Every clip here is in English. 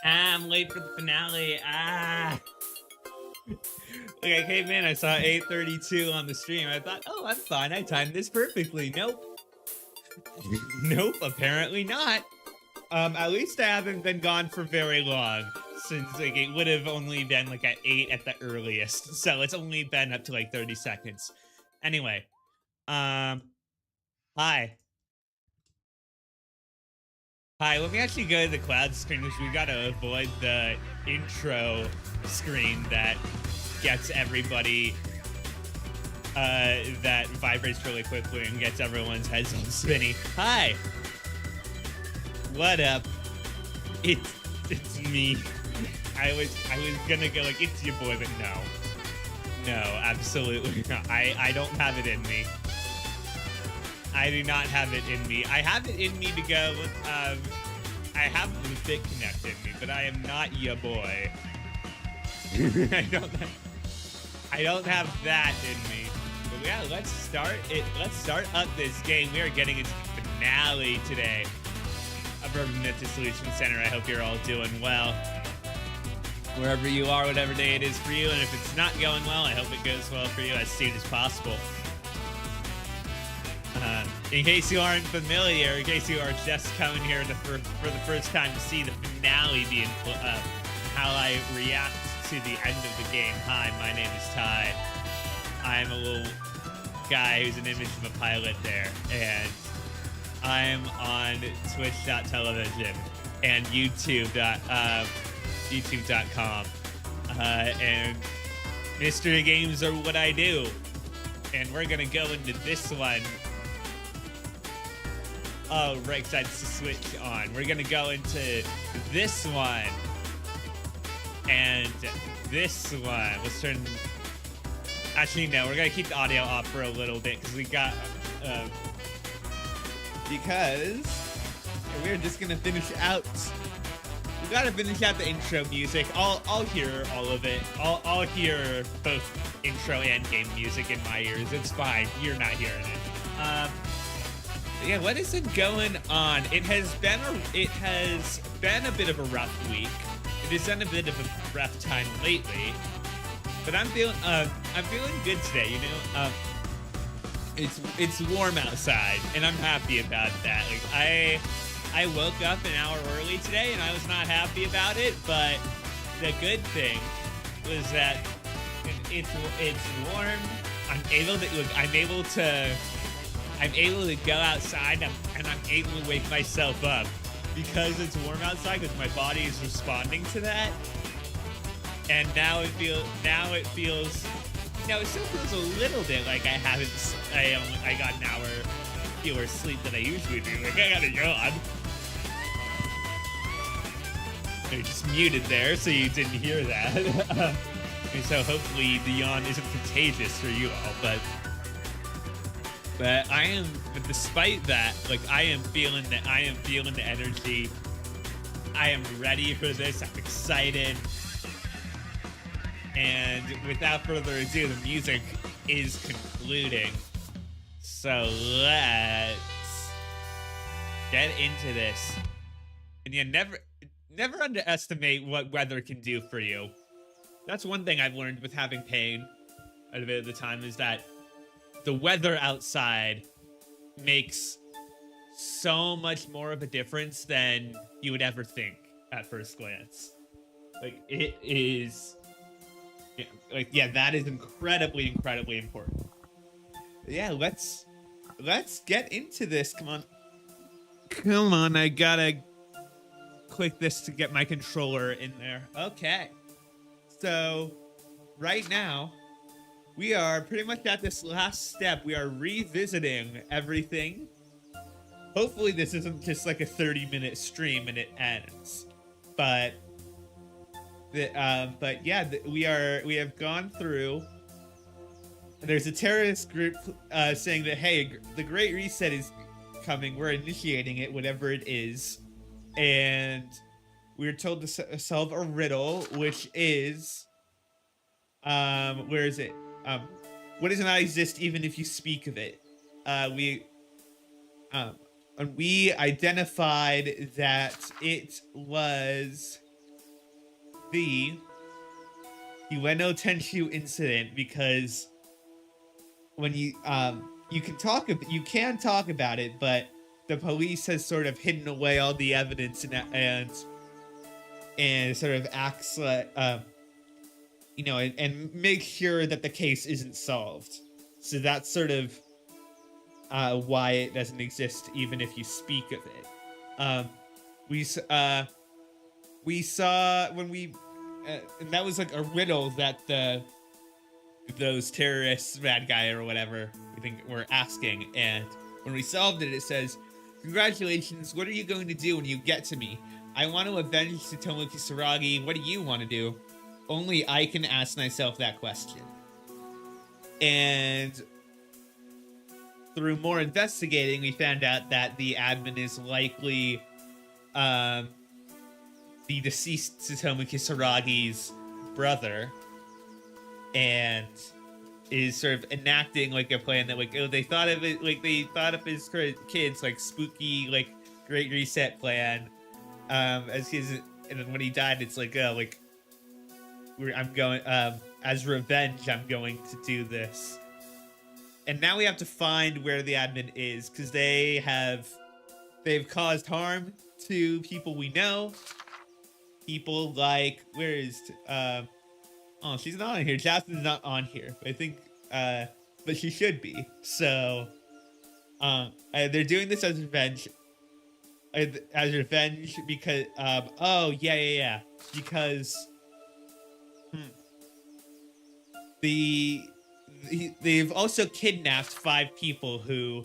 I'm late for the finale. Like I came in, I saw 8:32 on the stream. I thought, oh, I'm fine. I timed this perfectly. Nope. Nope, apparently not. At least I haven't been gone for very long, since like it would have only been like at 8 at the earliest. So it's only been up to like 30 seconds. Anyway, hi. Hi, let me actually go to the cloud screen because we gotta avoid the intro screen that gets everybody, that vibrates really quickly and gets everyone's heads all spinny. Hi! What up? It's me. I was gonna go like, it's your boy, but no. No, absolutely not. I don't have it in me. I do not have it in me. I have it in me to go, I have the Fit Connect in me, but I am not your boy. I don't have that in me. But yeah, let's start it. Let's start up this game. We are getting into the finale today of MYTH Dissolution Center. I hope you're all doing well. Wherever you are, whatever day it is for you, and if it's not going well, I hope it goes well for you as soon as possible. In case you aren't familiar, in case you are just coming here for the first time to see the finale being how I react to the end of the game. Hi, my name is Ty. I'm a little guy who's an image of a pilot there, and I'm on twitch.tv and youtube.com. And mystery games are what I do. And we're gonna go into this one. Oh, right, because I had to switch on. We're gonna go into this one. And this one. Let's turn... Actually, no, we're gonna keep the audio off for a little bit, because we got... because... we're just gonna finish out... We gotta finish out the intro music. I'll hear all of it. I'll hear both intro and game music in my ears. It's fine. You're not hearing it. Yeah, what is it going on? It has been a bit of a rough week. It has been a bit of a rough time lately. But I'm feeling good today, you know? It's warm outside, and I'm happy about that. Like I woke up an hour early today, and I was not happy about it, but the good thing was that it's warm. I'm able to go outside, and I'm able to wake myself up because it's warm outside, because my body is responding to that. And now it feels, it still feels a little bit like I got an hour fewer sleep than I usually do. Like, I got a yawn. I just muted there so you didn't hear that. And so hopefully the yawn isn't contagious for you all, but despite that, like, I am feeling the energy. I am ready for this. I'm excited. And without further ado, the music is concluding. So let's get into this. And yeah, never underestimate what weather can do for you. That's one thing I've learned with having pain a bit of the time, is that the weather outside makes so much more of a difference than you would ever think at first glance. Like, it is... Like, yeah, that is incredibly, incredibly important. Yeah, let's get into this. Come on, I gotta click this to get my controller in there. Okay. So, right now, we are pretty much at this last step. We are revisiting everything. Hopefully this isn't just like a 30-minute stream and it ends. But yeah, we have gone through. There's a terrorist group saying that, hey, the Great Reset is coming. We're initiating it, whatever it is. And we're told to solve a riddle, which is, where is it? What does not exist even if you speak of it? We identified that it was the Ueno Tenshu incident, because when you can talk about it, but the police has sort of hidden away all the evidence and sort of acts like and make sure that the case isn't solved. So that's sort of why it doesn't exist, even if you speak of it. We saw when we and that was like a riddle that those terrorists, bad guy or whatever, we think were asking, and when we solved it, it says, "Congratulations, what are you going to do when you get to me? I want to avenge Tsutomu Kisaragi. What do you want to do? Only I can ask myself that question." And through more investigating, we found out that the admin is likely the deceased Tsutomu Kisaragi's brother, and is sort of enacting like a plan that they thought of his kids like spooky like Great Reset plan as his, and then when he died, it's like I'm going as revenge, I'm going to do this. And now we have to find where the admin is, because they've caused harm to people we know. People like, where is oh, she's not on here. Jasmine's not on here. I think but she should be. So they're doing this as revenge. Because oh yeah. Because they've also kidnapped 5 people who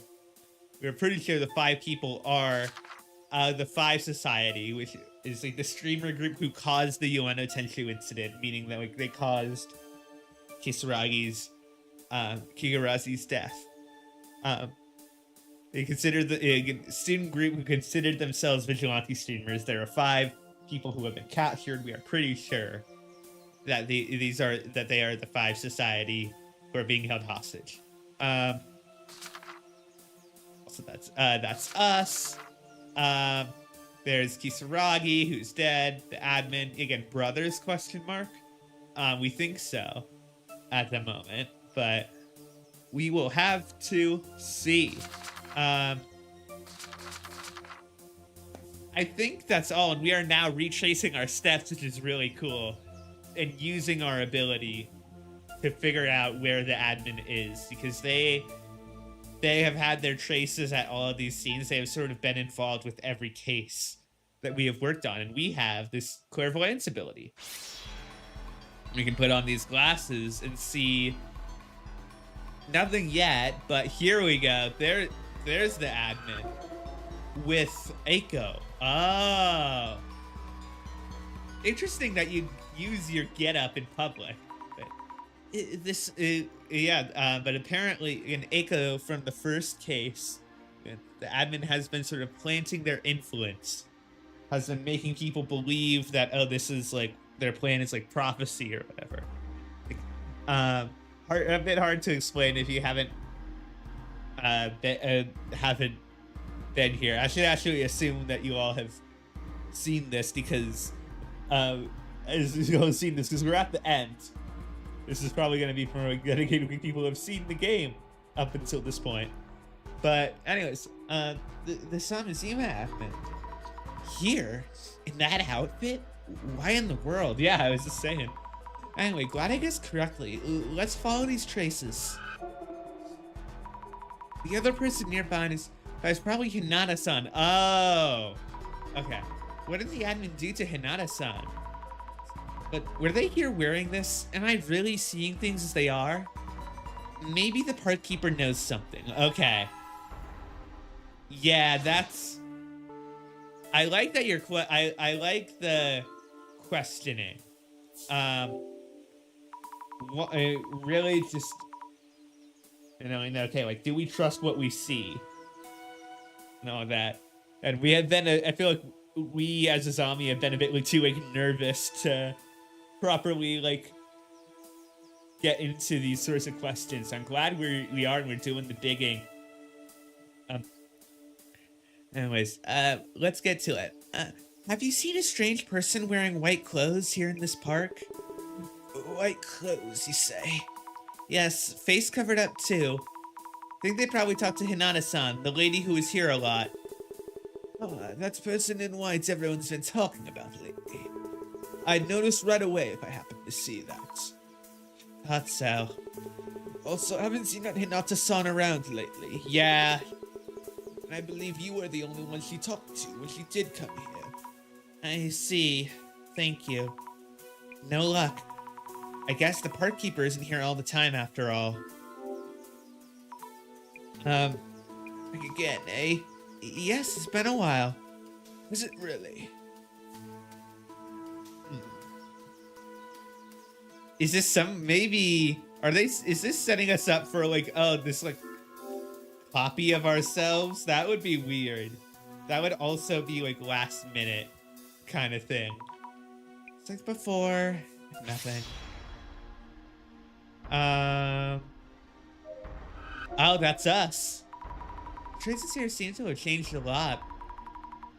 we're pretty sure the 5 people are the 5 Society, which is like the streamer group who caused the Ueno Tenshu incident, meaning that like they caused Kigarazi's death. They consider the student group who considered themselves vigilante streamers. There are 5 people who have been captured. We are pretty sure that they are the 5 Society who are being held hostage. So that's us. There's Kisaragi, who's dead. The admin, again, brothers, question mark. We think so at the moment, but we will have to see. I think that's all, and we are now retracing our steps, which is really cool, and using our ability to figure out where the admin is, because they have had their traces at all of these scenes. They have sort of been involved with every case that we have worked on, and we have this clairvoyance ability. We can put on these glasses and see nothing yet, but here we go. There's the admin with Eiko. Oh, interesting that you use your getup in public. But apparently in Eiko from the first case, the admin has been sort of planting their influence, has been making people believe that, oh, this is like their plan is like prophecy or whatever. A bit hard to explain if you haven't been here. I should actually assume that you all have seen this, because as you all have seen this, because we're at the end. This is probably going to be for dedicated people who have seen the game up until this point. But anyways, the Samizima admin here in that outfit? Why in the world? Yeah, I was just saying. Anyway, glad I guessed correctly. Let's follow these traces. The other person nearby is probably Hinata-san. Oh, okay. What did the admin do to Hinata-san? But were they here wearing this? Am I really seeing things as they are? Maybe the park keeper knows something. Okay. Yeah, that's... I like that you're... I like the questioning. Really just... okay, like, do we trust what we see? And all that. And we have been... I feel like we, as a zombie, have been a bit too, like, nervous to properly, like, get into these sorts of questions. I'm glad we are and we're doing the digging. Anyways, let's get to it. Have you seen a strange person wearing white clothes here in this park? White clothes, you say? Yes, face covered up too. Think they probably talked to Hinata-san, the lady who was here a lot. That's person in white everyone's been talking about lately. I'd notice right away if I happened to see that. Thought so. Also, haven't seen that Hinata-san around lately. Yeah. And I believe you were the only one she talked to when she did come here. I see. Thank you. No luck. I guess the park keeper isn't here all the time after all. Back again, eh? Yes, it's been a while. Is it really? Is this maybe, is this setting us up for like, oh, this like copy of ourselves? That would be weird. That would also be like last minute kind of thing. It's like before, nothing. Oh, that's us. Traces here seem to have changed a lot.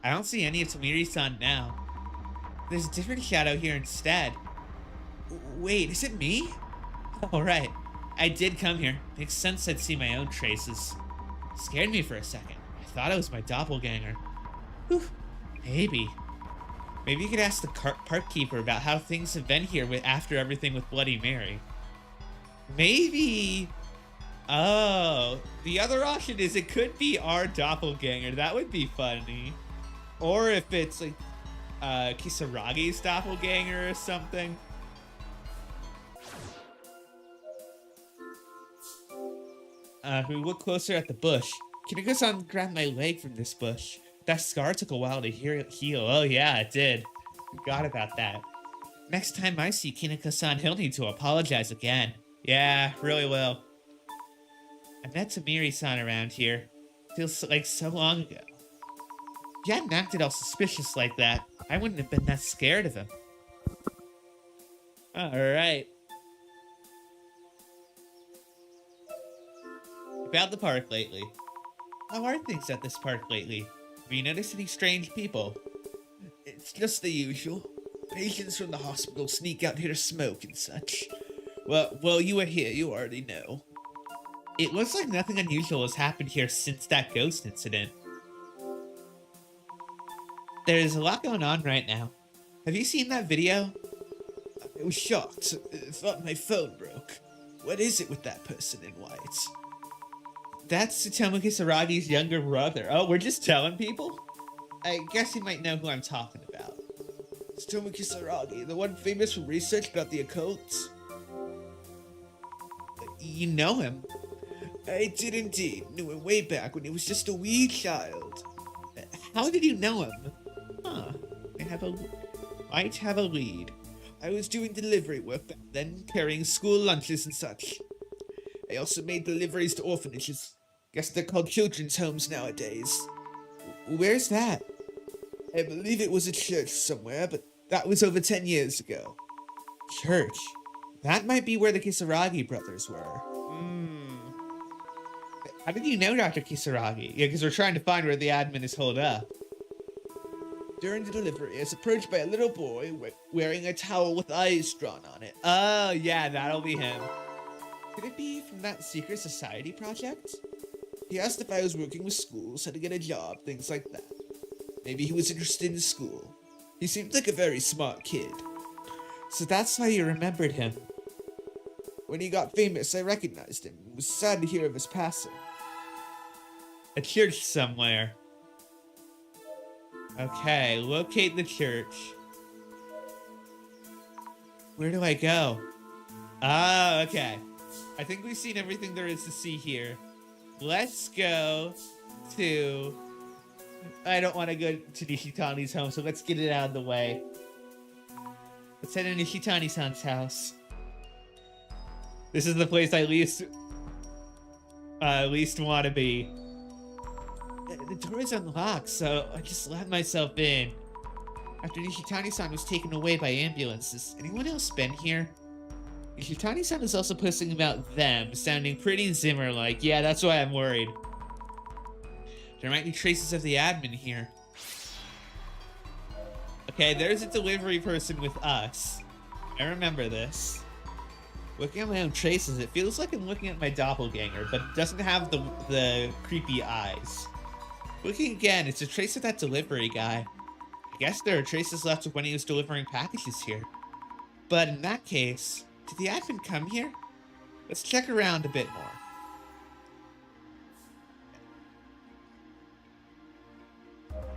I don't see any of Tamiri-san now. There's a different shadow here instead. Wait, is it me? Oh, right. I did come here. Makes sense I'd see my own traces. Scared me for a second. I thought it was my doppelganger. Whew. Maybe you could ask the park keeper about how things have been here after everything with Bloody Mary. Maybe... Oh, the other option is it could be our doppelganger. That would be funny. Or if it's like Kisaragi's doppelganger or something. We look closer at the bush. Kineko-san grabbed my leg from this bush. That scar took a while to heal. Oh yeah, it did. Forgot about that. Next time I see Kineko-san, he'll need to apologize again. Yeah, really will. I met Tamiri-san around here. Feels like so long ago. If you hadn't acted all suspicious like that, I wouldn't have been that scared of him. Alright. About the park lately. How are things at this park lately? Have you noticed any strange people? It's just the usual. Patients from the hospital sneak out here to smoke and such. Well, you were here, you already know. It looks like nothing unusual has happened here since that ghost incident. There's a lot going on right now. Have you seen that video? I was shocked. I thought my phone broke. What is it with that person in white? That's Tsutomu Kisaragi's younger brother. Oh, we're just telling people? I guess you might know who I'm talking about. Tsutomu Kisaragi, the one famous for research about the occult? You know him? I did indeed. Knew him way back when he was just a wee child. How did you know him? Huh. Might have a lead. I was doing delivery work back then, carrying school lunches and such. I also made deliveries to orphanages. Guess they're called children's homes nowadays. Where's that? I believe it was a church somewhere, but that was over 10 years ago. Church? That might be where the Kisaragi brothers were. How did you know Dr. Kisaragi? Yeah, because we're trying to find where the admin is holed up. During the delivery, I was approached by a little boy wearing a towel with eyes drawn on it. Oh, yeah, that'll be him. Could it be from that secret society project? He asked if I was working with schools, how to get a job, things like that. Maybe he was interested in school. He seemed like a very smart kid. So that's why you remembered him. When he got famous, I recognized him. It was sad to hear of his passing. A church somewhere. Okay, locate the church. Where do I go? Ah, okay. I think we've seen everything there is to see here. Let's go to... I don't want to go to Nishitani's home, so let's get it out of the way. Let's head to Nishitani-san's house. This is the place I least want to be. The door is unlocked, so I just let myself in. After Nishitani-san was taken away by ambulances, anyone else been here? Nishitani-san is also posting about them, sounding pretty Zimmer-like. Yeah, that's why I'm worried. There might be traces of the admin here. Okay, there's a delivery person with us. I remember this. Looking at my own traces, it feels like I'm looking at my doppelganger, but it doesn't have the creepy eyes. Looking again, it's a trace of that delivery guy. I guess there are traces left of when he was delivering packages here. But in that case, did the admin come here? Let's check around a bit more.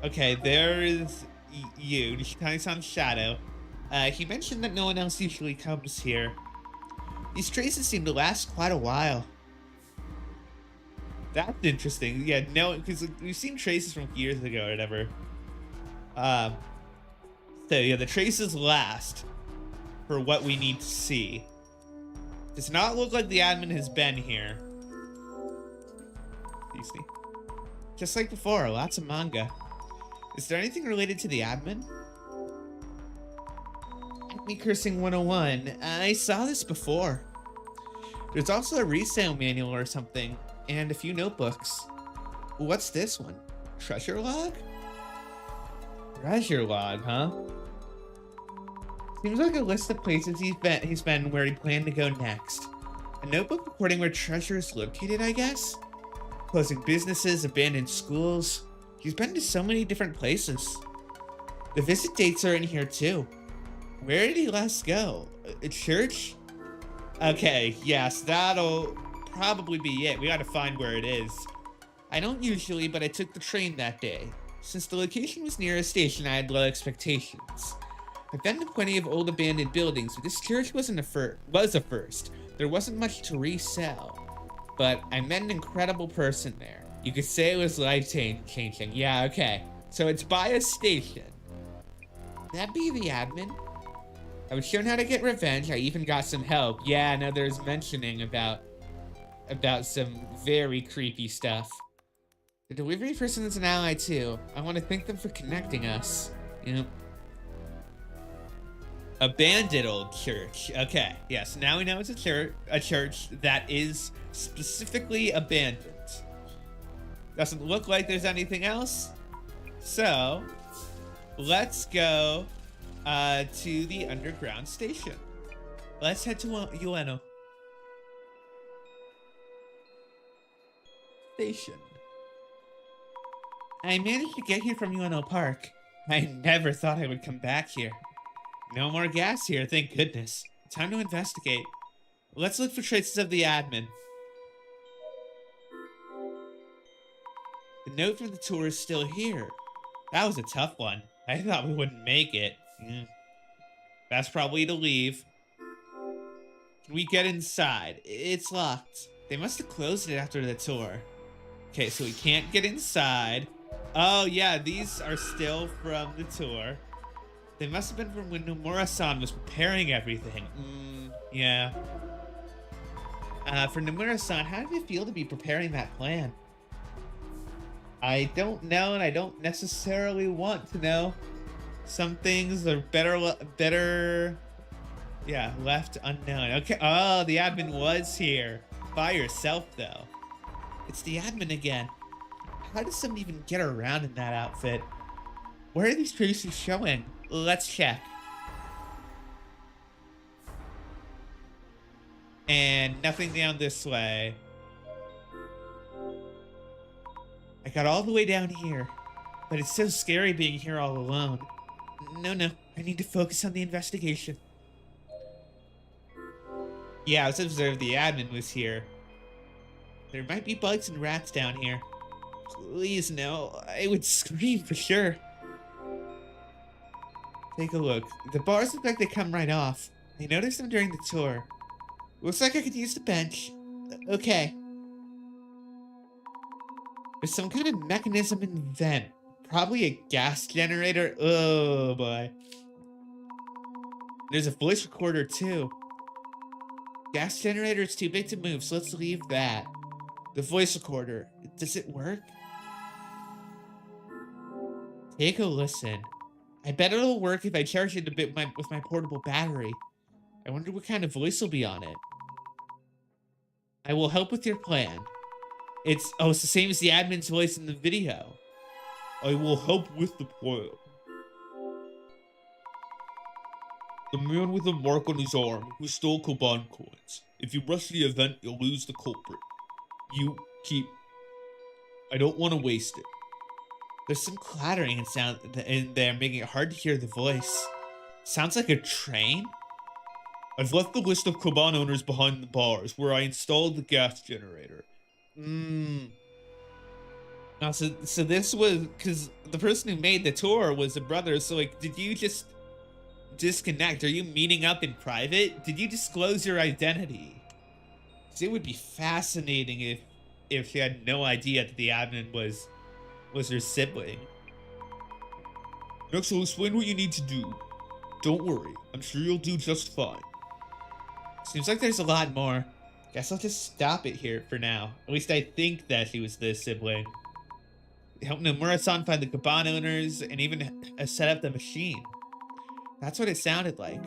Okay, there is you, Nishikani-san's shadow. He mentioned that no one else usually comes here. These traces seem to last quite a while. That's interesting. Yeah, no, because we've seen traces from years ago or whatever. So yeah, the traces last for what we need to see. Does not look like the admin has been here. You see? Just like before, lots of manga. Is there anything related to the admin? Acme Cursing 101. I saw this before. There's also a resale manual or something, and a few notebooks. What's this one? Treasure log? Treasure log, huh? Seems like a list of places he's been where he planned to go next. A notebook reporting where treasure is located, I guess? Closing businesses, abandoned schools. He's been to so many different places. The visit dates are in here too. Where did he last go? A church? Okay, yes, that'll probably be it. We gotta find where it is. I don't usually, but I took the train that day. Since the location was near a station, I had low expectations. I've been to plenty of old abandoned buildings, but this church was a first. There wasn't much to resell, but I met an incredible person there. You could say it was life-changing. Yeah, okay. So it's by a station. Would that be the admin? I was shown how to get revenge. I even got some help. Yeah, no, there's mentioning about some very creepy stuff. The delivery person is an ally too. I want to thank them for connecting us. Yep. Abandoned old church. Okay, yes. Now we know it's a church that is specifically abandoned. Doesn't look like there's anything else. So, let's go to the underground station. Let's head to Ueno. Station. I managed to get here from Ueno Park. I never thought I would come back here. No more gas here, thank goodness. Time to investigate. Let's look for traces of the admin. The note from the tour is still here. That was a tough one. I thought we wouldn't make it. That's probably to leave. Can we get inside? It's locked. They must have closed it after the tour. Okay, so we can't get inside. Oh yeah, these are still from the tour. They must have been from when Nomura-san was preparing everything. Yeah. For Nomura-san, how did it feel to be preparing that plan? I don't know, and I don't necessarily want to know. Some things are better, yeah, left unknown. Okay, oh, the admin was here. By herself, though. It's the admin again. How does someone even get around in that outfit? Where are these traces showing? Let's check. And nothing down this way. I got all the way down here, but it's so scary being here all alone. No, I need to focus on the investigation. Yeah, let's observe the admin was here. There might be bugs and rats down here. Please, no. I would scream for sure. Take a look. The bars look like they come right off. I noticed them during the tour. Looks like I could use the bench. Okay. There's some kind of mechanism in the vent. Probably a gas generator. Oh boy. There's a voice recorder too. Gas generator is too big to move, so let's leave that. The voice recorder. Does it work? Take a listen. I bet it'll work if I charge it a bit with my portable battery. I wonder what kind of voice will be on it. I will help with your plan. It's the same as the admin's voice in the video. I will help with the plan. The man with a mark on his arm who stole Koban coins. If you rush the event, you'll lose the culprit. You keep... I don't want to waste it. There's some clattering and sound in there, making it hard to hear the voice. Sounds like a train? I've left the list of Koban owners behind the bars where I installed the gas generator. Now, so this was because the person who made the tour was a brother. So, like, did you just disconnect? Are you meeting up in private? Did you disclose your identity? Because it would be fascinating if she had no idea that the admin was her sibling. Next, I'll explain what you need to do. Don't worry, I'm sure you'll do just fine. Seems like there's a lot more. Guess I'll just stop it here for now. At least I think that she was the sibling. Help Nomura-san find the Koban owners and even set up the machine. That's what it sounded like.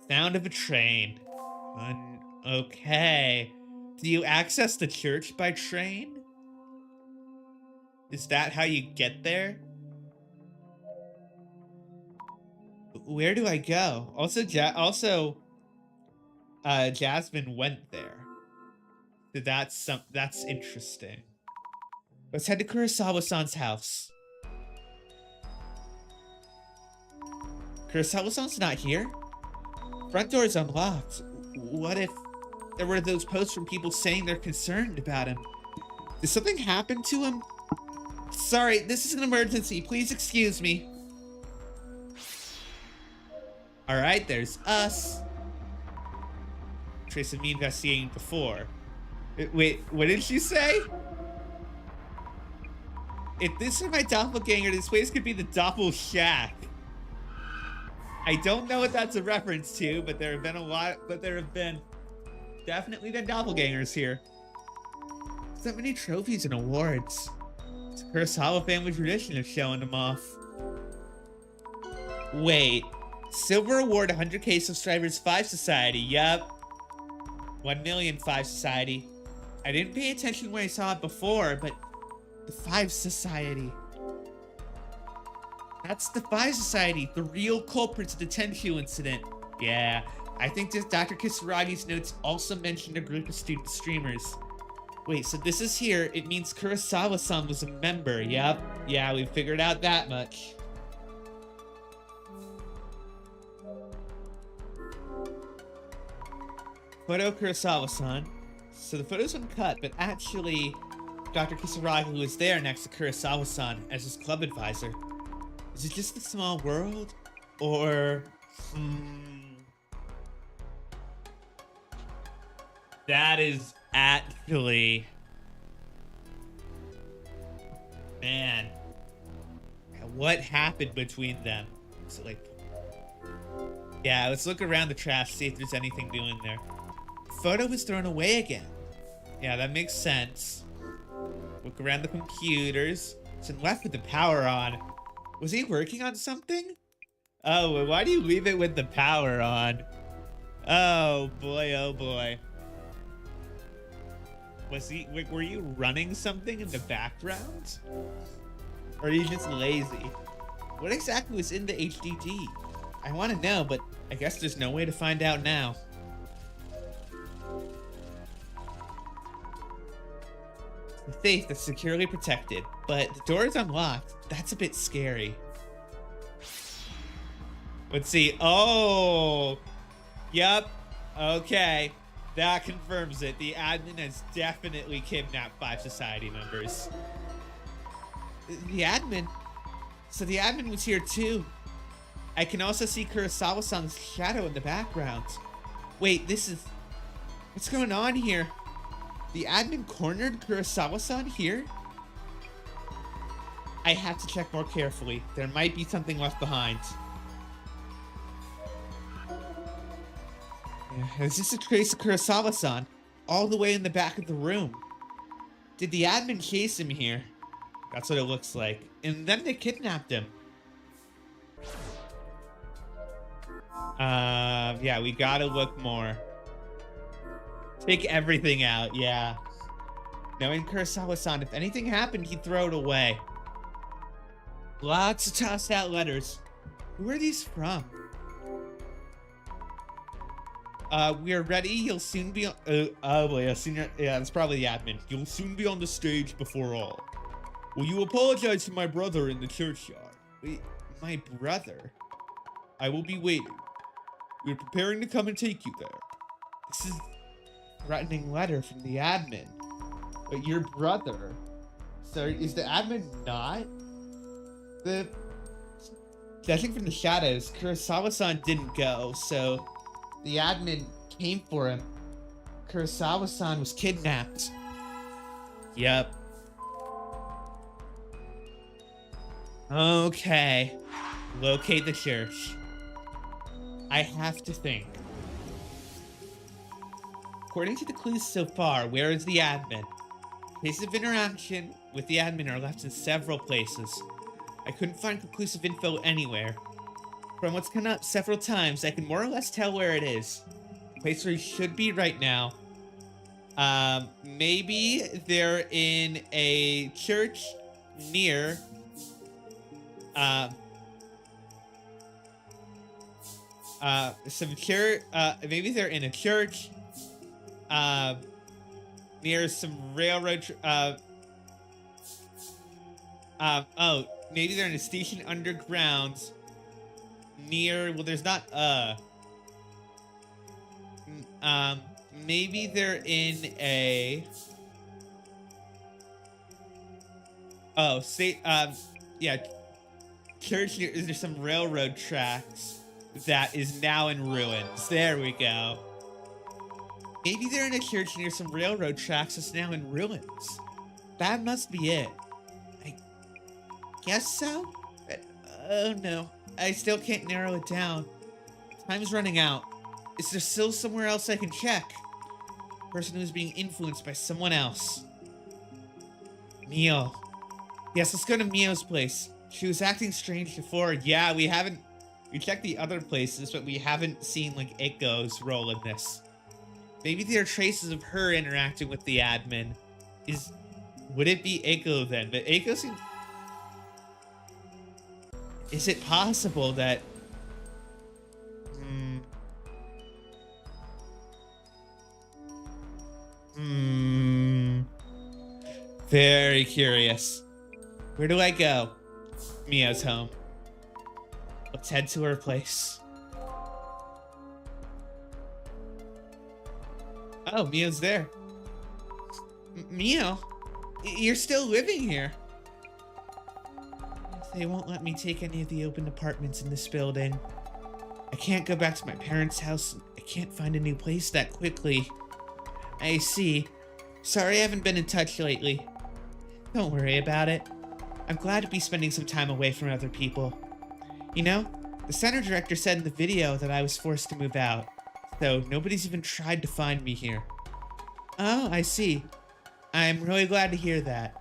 Sound of a train. Okay. Do you access the church by train? Is that how you get there? Where do I go? Also, Jasmine went there. So that's interesting. Let's head to Kurosawa-san's house. Kurosawa-san's not here. Front door is unlocked. What if there were those posts from people saying they're concerned about him? Did something happen to him? Sorry, this is an emergency. Please excuse me. Alright, there's us. Trace of me investigating before. Wait, what did she say? If this were my doppelganger, this place could be the Doppel Shack. I don't know what that's a reference to, but there have been definitely been doppelgangers here. So many trophies and awards. It's a Kurosawa family tradition of showing them off. Wait. Silver award 100k subscribers 5 Society. Yup. 1 million 5 Society. I didn't pay attention when I saw it before, but the 5 Society. That's the 5 Society, the real culprits of the Tenshu incident. Yeah, I think this Dr. Kisaragi's notes also mentioned a group of student streamers. Wait, so this is here. It means Kurosawa-san was a member. Yep. Yeah, we figured out that much. Photo Kurosawa-san. So the photo's uncut, but actually, Dr. Kisaragi was there next to Kurosawa-san as his club advisor. Is it just a small world? Or... That is actually... Man. What happened between them? So like... Yeah, let's look around the trash, see if there's anything new in there. Photo was thrown away again. Yeah, that makes sense. Look around the computers. It's left with the power on. Was he working on something? Oh, why do you leave it with the power on? Oh boy, oh boy. Were you running something in the background? Or are you just lazy? What exactly was in the HDD? I want to know, but I guess there's no way to find out now. The safe that's securely protected, but the door is unlocked. That's a bit scary. Let's see. Oh, yep. Okay, that confirms it. The admin has definitely kidnapped 5 Society members. The admin? So the admin was here too. I can also see Kurosawa-san's shadow in the background. Wait, this is... What's going on here? The admin cornered Kurosawa-san here? I have to check more carefully. There might be something left behind. Is this a trace of Kurosawa-san? All the way in the back of the room. Did the admin chase him here? That's what it looks like. And then they kidnapped him. Yeah, we gotta look more. Take everything out, yeah. Knowing Kurosawa-san, if anything happened, he'd throw it away. Lots of tossed out letters. Who are these from? We're ready. You'll soon be on, oh boy, yeah, it's probably the admin. You'll soon be on the stage before all. Will you apologize to my brother in the churchyard? Wait, my brother? I will be waiting. We're preparing to come and take you there. This is a threatening letter from the admin. But your brother? So is the admin not? The judging from the shadows, Kurosawa-san didn't go, so the admin came for him. Kurosawa-san was kidnapped. Yep. Okay. Locate the church. I have to think. According to the clues so far, where is the admin? Places of interaction with the admin are left in several places. I couldn't find conclusive info anywhere. From what's come up several times, I can more or less tell where it is. The place where he should be right now. Maybe they're in a church near maybe they're in a church near some railroad maybe they're in a station underground near, well, there's not maybe they're in a yeah, church near, there's some railroad tracks that is now in ruins. There we go. Maybe they're in a church near some railroad tracks that's now in ruins. That must be it. I guess so? But, oh no, I still can't narrow it down. Time's running out. Is there still somewhere else I can check? Person who's being influenced by someone else. Mio. Yes, let's go to Mio's place. She was acting strange before. Yeah, we checked the other places, but we haven't seen, like, Echo's role in this. Maybe there are traces of her interacting with the admin. Would it be Echo then? But Echo seems... Is it possible that... Very curious. Where do I go? Mia's home. Let's head to her place. Oh, Mio's there. Mio, you're still living here. They won't let me take any of the open apartments in this building. I can't go back to my parents' house. I can't find a new place that quickly. I see. Sorry I haven't been in touch lately. Don't worry about it. I'm glad to be spending some time away from other people. You know, the center director said in the video that I was forced to move out, so nobody's even tried to find me here. Oh, I see. I'm really glad to hear that.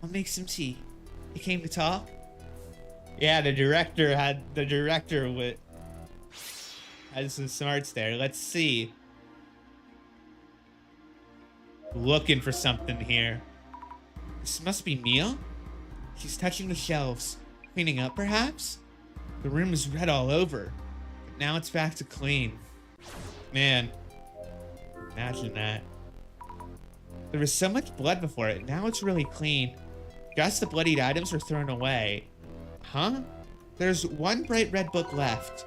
I'll make some tea. You came to talk? Yeah, the director had some smarts there. Let's see. Looking for something here. This must be Mio? She's touching the shelves. Cleaning up, perhaps? The room is red all over. But now it's back to clean. Man. Imagine that. There was so much blood before it. Now it's really clean. Just the bloodied items were thrown away. Huh? There's one bright red book left.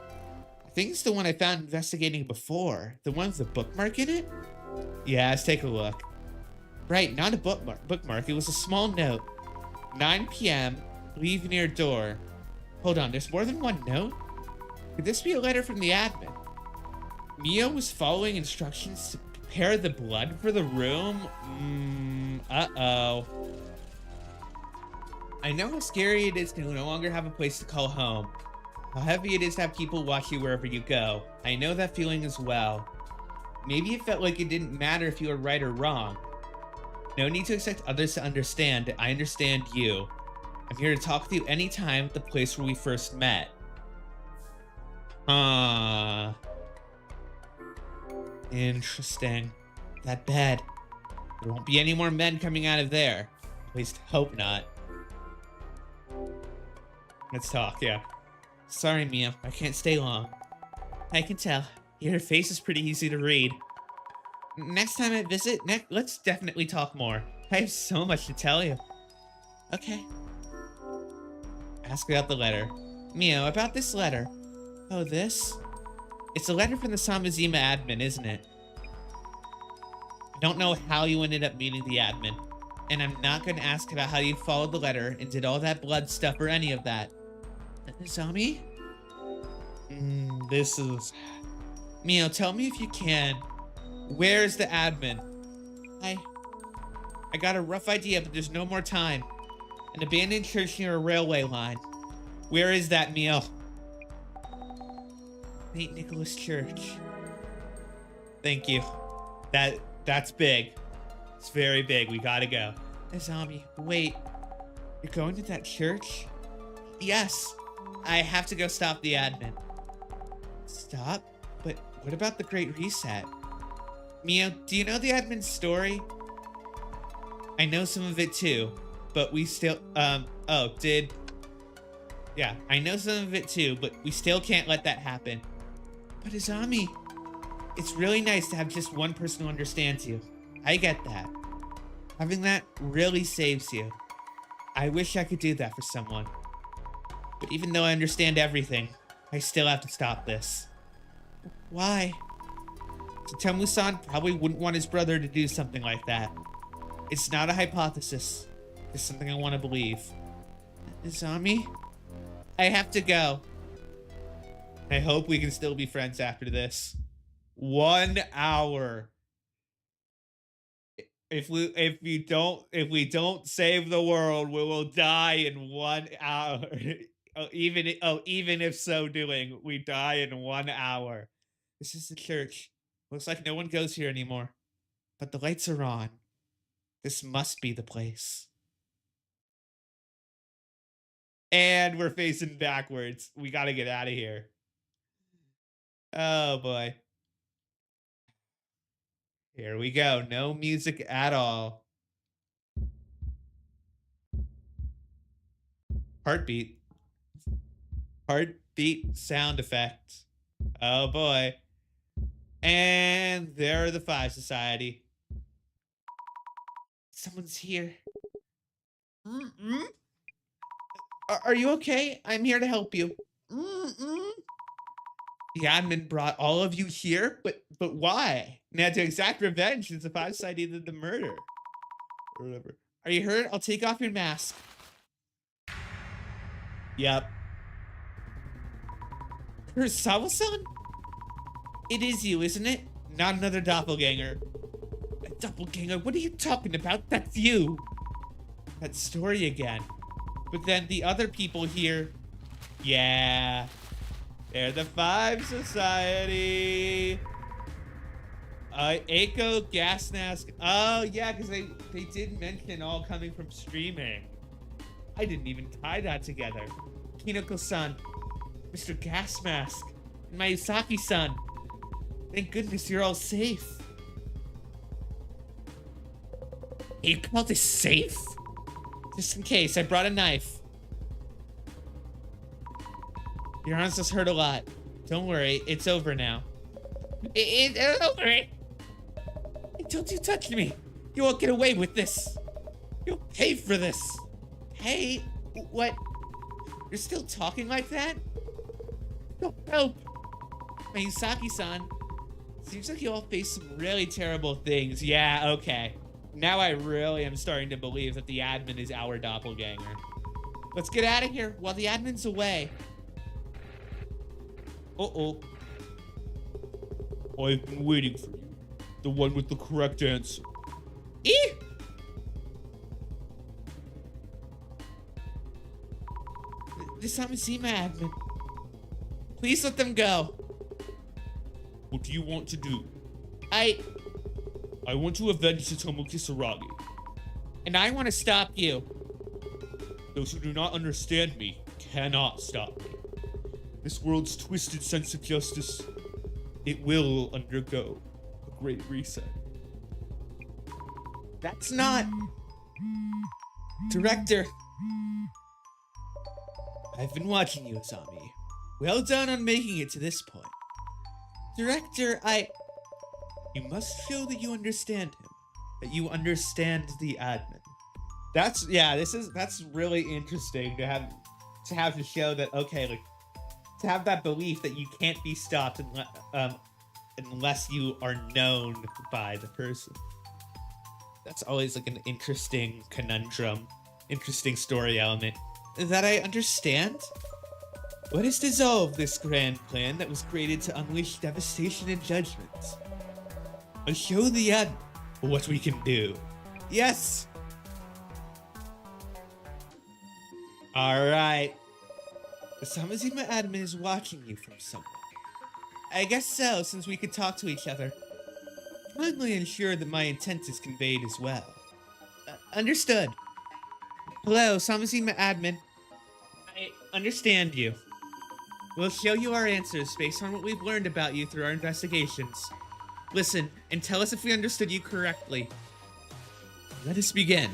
I think it's the one I found investigating before. The one with the bookmark in it? Yeah, let's take a look. Right, not a bookmark. It was a small note. 9 p.m. Leave near door. Hold on, there's more than one note? Could this be a letter from the admin? Mio was following instructions to prepare the blood for the room? Uh-oh. I know how scary it is to no longer have a place to call home. How heavy it is to have people watch you wherever you go. I know that feeling as well. Maybe it felt like it didn't matter if you were right or wrong. No need to expect others to understand. I understand you. I'm here to talk with you anytime at the place where we first met. Interesting. That bed. There won't be any more men coming out of there. At least hope not. Let's talk, yeah. Sorry, Mia. I can't stay long. I can tell. Your face is pretty easy to read. Next time I visit, let's definitely talk more. I have so much to tell you. Okay. Ask about the letter. Mio, about this letter. Oh, this? It's a letter from the Samazima admin, isn't it? I don't know how you ended up meeting the admin, and I'm not going to ask about how you followed the letter and did all that blood stuff or any of that. Zami? This is... Mio, tell me if you can. Where's the admin? I got a rough idea, but there's no more time. An abandoned church near a railway line. Where is that, Mio? St. Nicholas Church. Thank you. That's big. It's very big. We gotta go. Azami, wait. You're going to that church? Yes. I have to go stop the admin. Stop? But what about the Great Reset? Mio, do you know the admin's story? I know some of it too, but we still, yeah, I know some of it too, but we still can't let that happen. But Azami, it's really nice to have just one person who understands you. I get that. Having that really saves you. I wish I could do that for someone. But even though I understand everything, I still have to stop this. Why? Tsutomu-san probably wouldn't want his brother to do something like that. It's not a hypothesis. It's something I want to believe. Izami? I have to go. I hope we can still be friends after this. 1 hour. If we don't save the world, we will die in 1 hour. Even if so doing, we die in 1 hour. This is the church. Looks like no one goes here anymore. But the lights are on. This must be the place. And we're facing backwards. We gotta get out of here. Oh boy. Here we go. No music at all. Heartbeat. Heartbeat sound effect. Oh boy. And there are the Five Society. Someone's here. Are you okay? I'm here to help you. The admin brought all of you here, but why? Now to exact revenge since the Five Society did the murder. Or whatever. Are you hurt? I'll take off your mask. Yep. Kurosawa-san? It is you, isn't it? Not another doppelganger. A doppelganger? What are you talking about? That's you. That story again. But then the other people here, yeah, they're the Five Society. Eiko, gas mask. Oh yeah, because they did mention all coming from streaming. I didn't even tie that together. Kinoko-san, Mr. Gas Mask, and Mayusaki-san. Thank goodness you're all safe. You called this safe? Just in case, I brought a knife. Your arms just hurt a lot. Don't worry, it's over now. It's over. Don't you touch me. You won't get away with this. You'll pay for this. Hey, what? You're still talking like that? No, help. Mayusaki-san. Seems like you all face some really terrible things. Yeah, okay. Now I really am starting to believe that the admin is our doppelganger. Let's get out of here while the admin's away. Uh-oh. I've been waiting for you. The one with the correct answer. Eh? The Samazima admin. Please let them go. What do you want to do? I want to avenge Tsutomu Kisaragi. And I want to stop you. Those who do not understand me cannot stop me. This world's twisted sense of justice, it will undergo a great reset. That's not... Director. I've been watching you, Azami. Well done on making it to this point. Director, You must show that you understand him. That you understand the admin. That's really interesting to have to show that, okay, like, to have that belief that you can't be stopped unless you are known by the person. That's always like an interesting conundrum, interesting story element. That I understand? Let us dissolve this grand plan that was created to unleash devastation and judgment. And show the admin what we can do. Yes! Alright. The Samazima admin is watching you from somewhere. I guess so, since we could talk to each other. Kindly ensure that my intent is conveyed as well. Understood. Hello, Samazima admin. I understand you. We'll show you our answers based on what we've learned about you through our investigations. Listen, and tell us if we understood you correctly. Let us begin.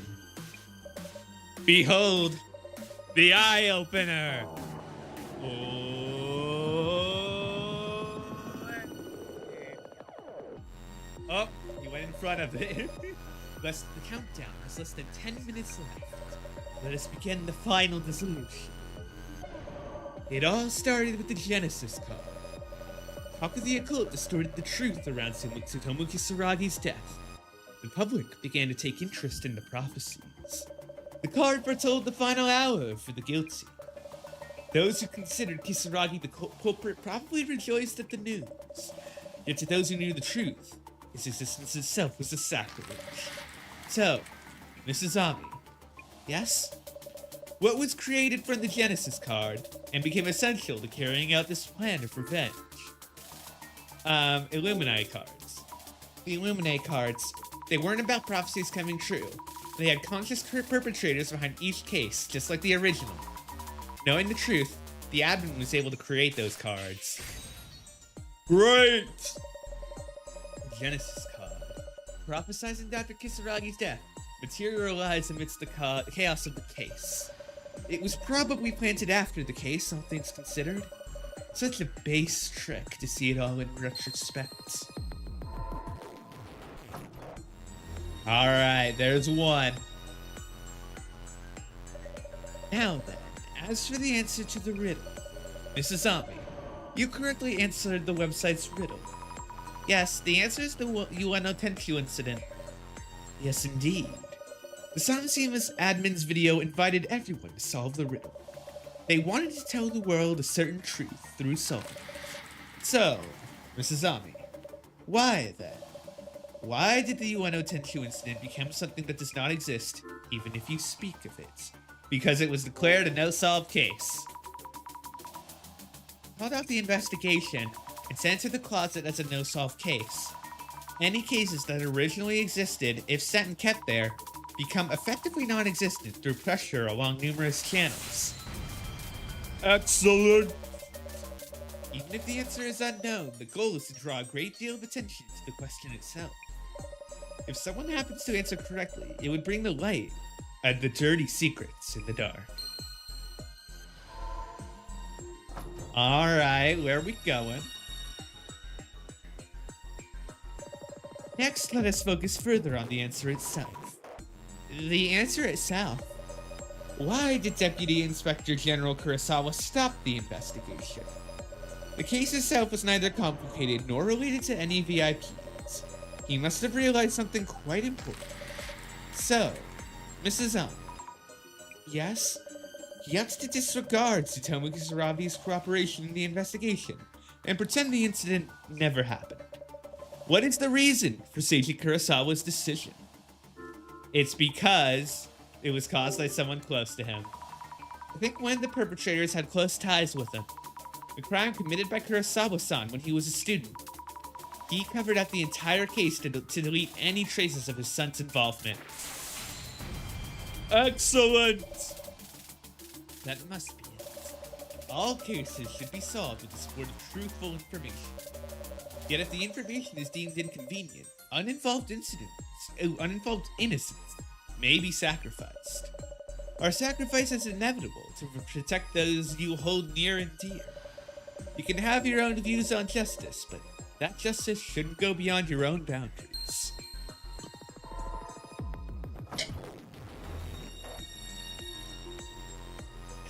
Behold, the eye-opener! Oh, you went in front of it. The countdown has less than 10 minutes left. Let us begin the final dissolution. It all started with the Genesis card. Talk of the occult distorted the truth around Tsutomu Kisaragi's death. The public began to take interest in the prophecies. The card foretold the final hour for the guilty. Those who considered Kisaragi the culprit probably rejoiced at the news. Yet to those who knew the truth, his existence itself was a sacrilege. So, Mrs. Ami, yes? What was created from the Genesis card and became essential to carrying out this plan of revenge? Illuminati cards. The Illuminati cards, they weren't about prophecies coming true. They had conscious perpetrators behind each case, just like the original. Knowing the truth, the admin was able to create those cards. Great! The Genesis card, prophesizing Dr. Kisaragi's death, materialized amidst the chaos of the case. It was probably planted after the case, all things considered. Such a base trick to see it all in retrospect. Alright, there's one. Now then, as for the answer to the riddle, Mrs. Ami, you correctly answered the website's riddle. Yes, the answer is the Ueno Tenchu incident. Yes, indeed. The Samasima's admin's video invited everyone to solve the riddle. They wanted to tell the world a certain truth through solving it. So, Mrs. Ami, why then? Why did the Ueno Tenchu incident become something that does not exist, even if you speak of it? Because it was declared a no-solved case. Called out the investigation and sent to the closet as a no-solved case. Any cases that originally existed, if sent and kept there, become effectively non-existent through pressure along numerous channels. Excellent! Even if the answer is unknown, the goal is to draw a great deal of attention to the question itself. If someone happens to answer correctly, it would bring the light and the dirty secrets in the dark. Alright, where are we going? Next, let us focus further on the answer itself. The answer itself? Why did Deputy Inspector General Kurosawa stop the investigation? The case itself was neither complicated nor related to any VIPs. He must have realized something quite important. So, Mrs. Ami. Yes? He opts to disregard Tsutomu Kisaragi's cooperation in the investigation and pretend the incident never happened. What is the reason for Seiji Kurosawa's decision? It's because it was caused by someone close to him. I think one of the perpetrators had close ties with him. A crime committed by Kurosawa-san when he was a student. He covered up the entire case to delete any traces of his son's involvement. Excellent! That must be it. All cases should be solved with the support of truthful information. Yet if the information is deemed inconvenient, uninvolved innocents may be sacrificed. Our sacrifice is inevitable to protect those you hold near and dear. You can have your own views on justice, but That justice shouldn't go beyond your own boundaries.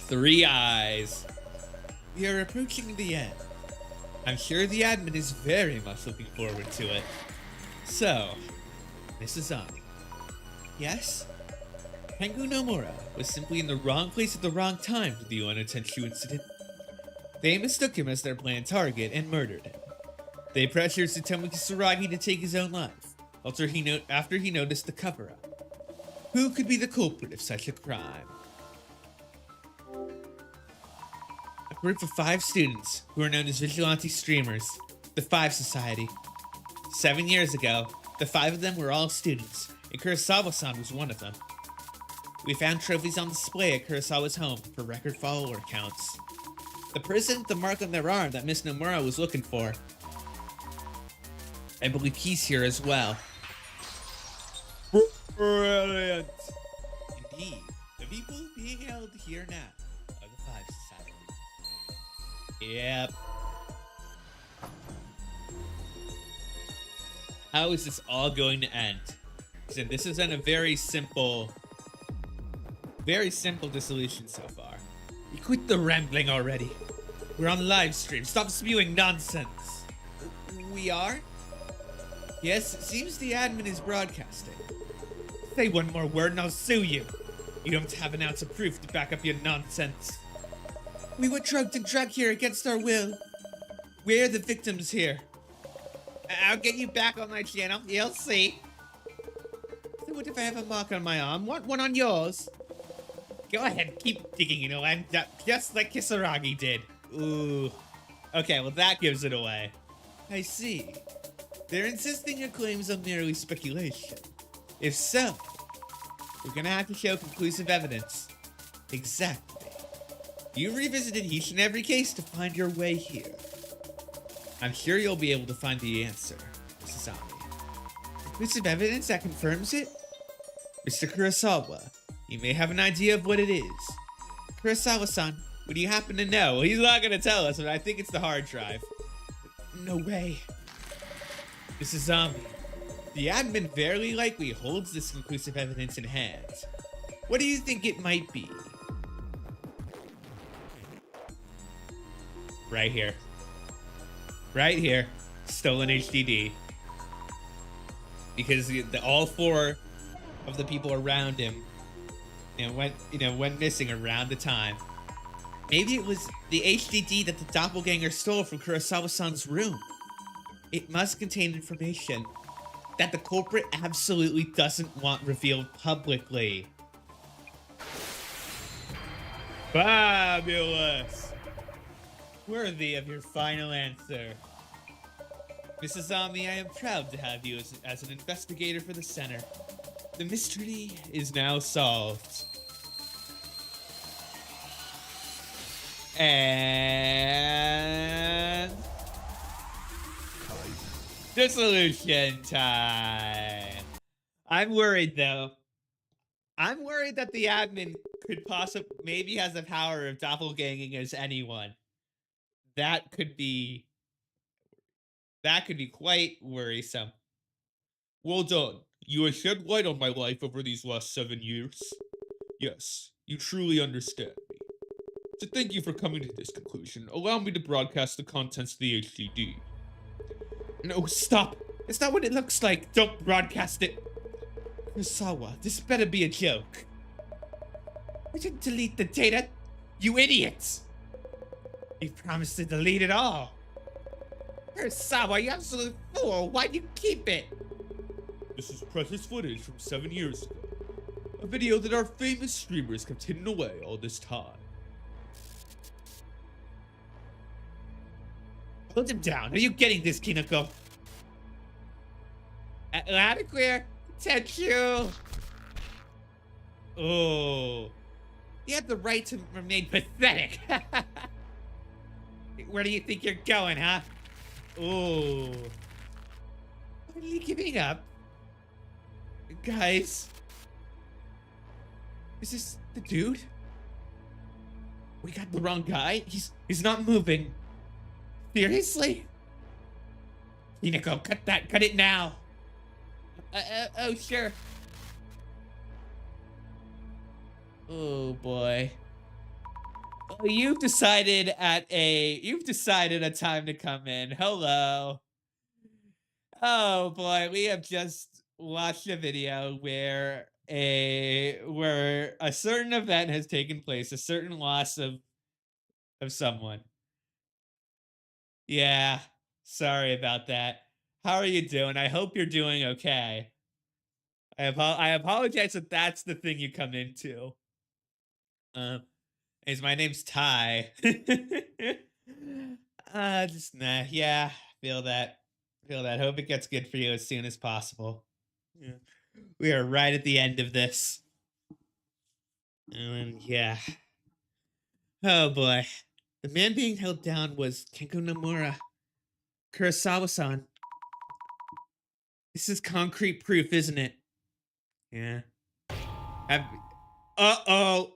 Three eyes. We are approaching the end. I'm sure the admin is very much looking forward to it. So, Mrs. Ami. Yes? Tengu Nomura was simply in the wrong place at the wrong time for the Uenotenshi incident. They mistook him as their planned target and murdered him. They pressured Tsutomu Kisaragi to take his own life after he noticed the cover-up. Who could be the culprit of such a crime? A group of 5 students who are known as vigilante streamers, the Five Society. 7 years ago, the 5 of them were all students, and Kurosawa-san was one of them. We found trophies on display at Kurosawa's home for record follower counts. The person with the mark on their arm that Miss Nomura was looking for, I believe he's here as well. Brilliant! Indeed, the people being held here now are the Five Society. Yep. How is this all going to end? So this has been a very simple dissolution so far. You quit the rambling already. We're on live stream. Stop spewing nonsense. We are? Yes, it seems the admin is broadcasting. Say one more word and I'll sue you. You don't have an ounce of proof to back up your nonsense. We were drugged and dragged here against our will. We're the victims here. I'll get you back on my channel. You'll see. So what if I have a mark on my arm? Want one on yours? Go ahead, keep digging, I'm just like Kisaragi did. Ooh. Okay, well that gives it away. I see. They're insisting your claims are merely speculation. If so, we're gonna have to show conclusive evidence. Exactly. You revisited each and every case to find your way here. I'm sure you'll be able to find the answer, Mrs. Ami. Conclusive evidence that confirms it? Mr. Kurosawa, you may have an idea of what it is. Kurosawa-san, what do you happen to know? Well, he's not gonna tell us, but I think it's the hard drive. No way. Mrs. Ami, the admin very likely holds this conclusive evidence in hand. What do you think it might be? Right here. Right here. Stolen HDD. Because all 4 of the people around him went missing around the time. Maybe it was the HDD that the doppelganger stole from Kurosawa-san's room. It must contain information that the culprit absolutely doesn't want revealed publicly. Fabulous! Worthy of your final answer. Mrs. Ami, I am proud to have you as an investigator for the center. The mystery is now solved. And dissolution time. I'm worried though. I'm worried that the admin could maybe has the power of doppelganging as anyone. That could be quite worrisome. Well done. You have shed light on my life over these last 7 years. Yes, you truly understand me. So thank you for coming to this conclusion. Allow me to broadcast the contents of the HDD. No, stop. It's not what it looks like. Don't broadcast it. Kurosawa, this better be a joke. I didn't delete the data. You idiots. You promised to delete it all. Kurosawa, you absolute fool. Why'd you keep it? This is precious footage from 7 years ago. A video that our famous streamers kept hidden away all this time. Hold him down. Are you getting this, Kinoko? Loud and clear. Tenchu. Oh. You have the right to remain pathetic. Where do you think you're going, huh? Oh. Are you giving up? Guys. Is this the dude? We got the wrong guy? He's not moving. Seriously? Hinako, cut it now. Oh, sure. Oh boy. You've decided a time to come in. Hello. Oh boy, we have just watched a video where a certain event has taken place, a certain loss of someone. Yeah, sorry about that. How are you doing? I hope you're doing okay. I apologize that that's the thing you come into. Is my name's Ty. Just nah, yeah, feel that. Feel that. Hope it gets good for you as soon as possible. Yeah. We are right at the end of this. And yeah. Oh boy. The man being held down was Kenko Nomura. Kurosawa-san. This is concrete proof, isn't it? Yeah. Uh-oh.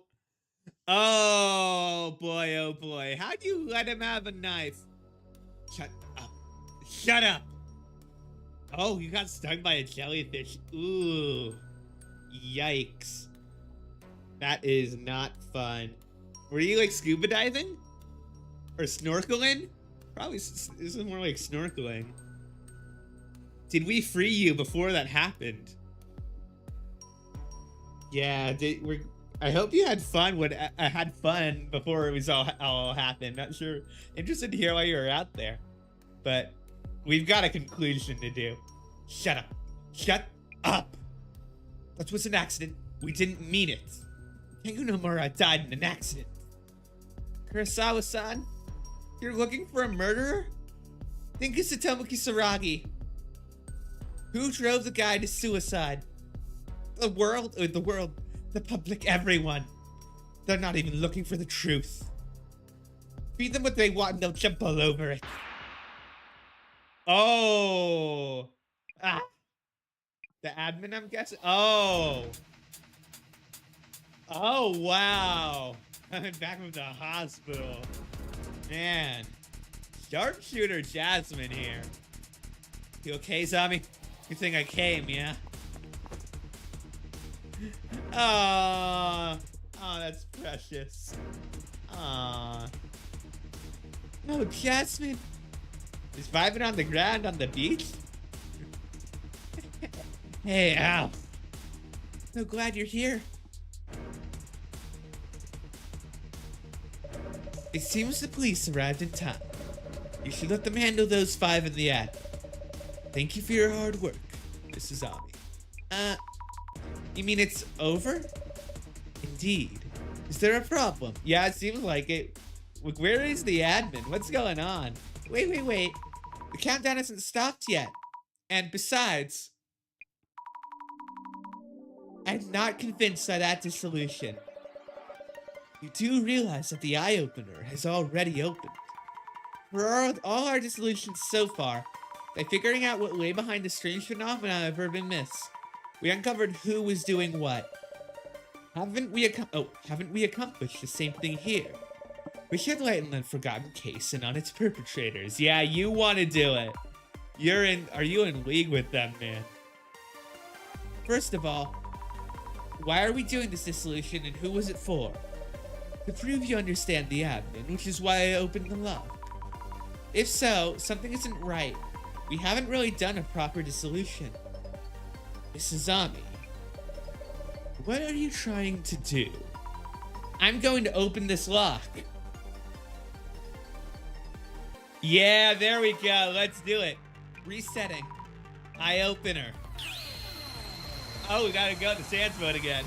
Oh boy, oh boy. How'd you let him have a knife? Shut up. Shut up. Oh, you got stung by a jellyfish. Ooh. Yikes. That is not fun. Were you like scuba diving? Or snorkeling? Probably this is more like snorkeling. Did we free you before that happened? Yeah, I hope you had fun when I had fun before it was all happened. Not sure. Interested to hear why you were out there. But we've got a conclusion to do. Shut up. Shut up. That was an accident. We didn't mean it. Kengo Nomura died in an accident. Kurosawa-san, you're looking for a murderer? Think it's Satomu Kisaragi. Who drove the guy to suicide? The world, the public, everyone. They're not even looking for the truth. Feed them what they want and they'll jump all over it. Oh. Ah. The admin, I'm guessing? Oh. Oh, wow. I'm back from the hospital. Man. Sharpshooter Jasmine here. You okay, Zombie? You think I came, yeah? Oh, that's precious. Aw. No, Jasmine is vibing on the ground on the beach. Hey, Al. So glad you're here. It seems the police arrived in time. You should let them handle those 5 in the ad. Thank you for your hard work, Mrs. Ami. You mean it's over? Indeed. Is there a problem? Yeah, it seems like it. Where is the admin? What's going on? Wait. The countdown hasn't stopped yet. And besides, I'm not convinced by that dissolution. You do realize that the eye-opener has already opened. For all our dissolutions so far, by figuring out what lay behind the strange phenomena of urban myths, we uncovered who was doing what. Haven't we accomplished the same thing here? We should lighten the forgotten case and on its perpetrators. Yeah, you want to do it. Are you in league with them, man? First of all, why are we doing this dissolution and who was it for? To prove you understand the admin, which is why I opened the lock. If so, something isn't right. We haven't really done a proper dissolution. Mrs. Ami, what are you trying to do? I'm going to open this lock. Yeah, there we go. Let's do it. Resetting. Eye opener. Oh, we gotta go to Sans mode again.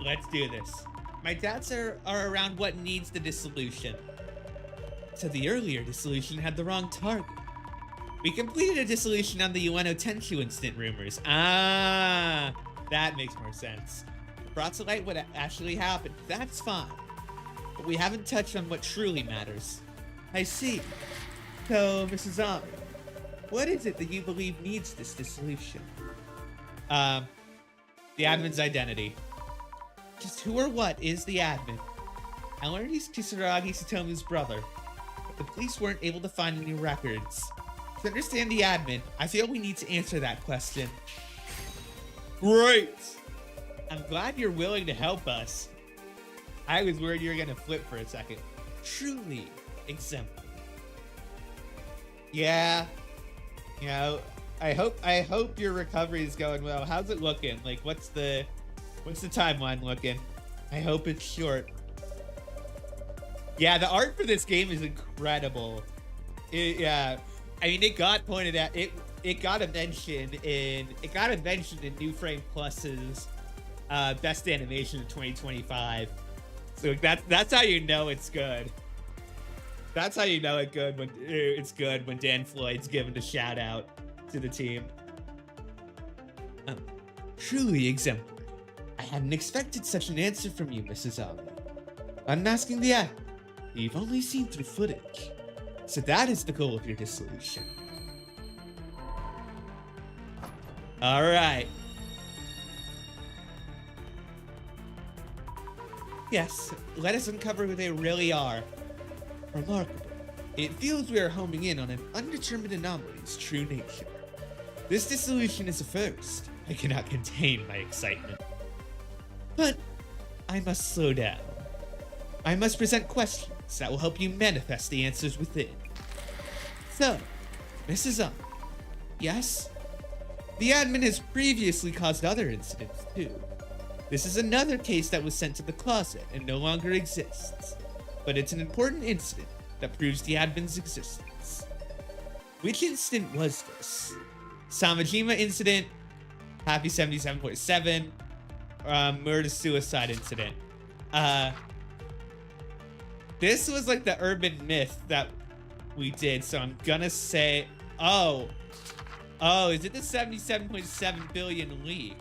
Let's do this. My doubts are around what needs the dissolution. So the earlier dissolution had the wrong target. We completed a dissolution on the Ueno Tenshu incident rumors. Ah, that makes more sense. Brought to light what actually happened. That's fine. But we haven't touched on what truly matters. I see. So, Mrs. Ami, what is it that you believe needs this dissolution? The admin's identity. Just who or what is the admin? I learned he's Kisaragi Satomu's brother. the police weren't able to find any records. To understand the admin, I feel we need to answer that question. Great! I'm glad you're willing to help us. I was worried you were gonna flip for a second. Truly exemplary. Yeah. You know, I hope your recovery is going well. How's it looking? Like, what's the timeline looking? I hope it's short. Yeah, the art for this game is incredible. Yeah, I mean, it got pointed at. It got a mention in New Frame Plus's best animation of 2025. So that's how you know it's good. That's how you know it's good when Dan Floyd's given a shout out to the team. Truly exemplary. I hadn't expected such an answer from you, Mrs. Ali. Unmasking the act. You've only seen through footage. So that is the goal of your dissolution. All right. Yes, let us uncover who they really are. Remarkable. It feels we are homing in on an undetermined anomaly's true nature. This dissolution is a first. I cannot contain my excitement. But I must slow down. I must present questions that will help you manifest the answers within. So, Mrs. Yes? The admin has previously caused other incidents too. This is another case that was sent to the closet and no longer exists. But it's an important incident that proves the admin's existence. Which incident was this? Samajima incident, Happy 77.7, murder-suicide incident. This was like the urban myth that we did, so I'm gonna say, oh, is it the 77.7 billion leak?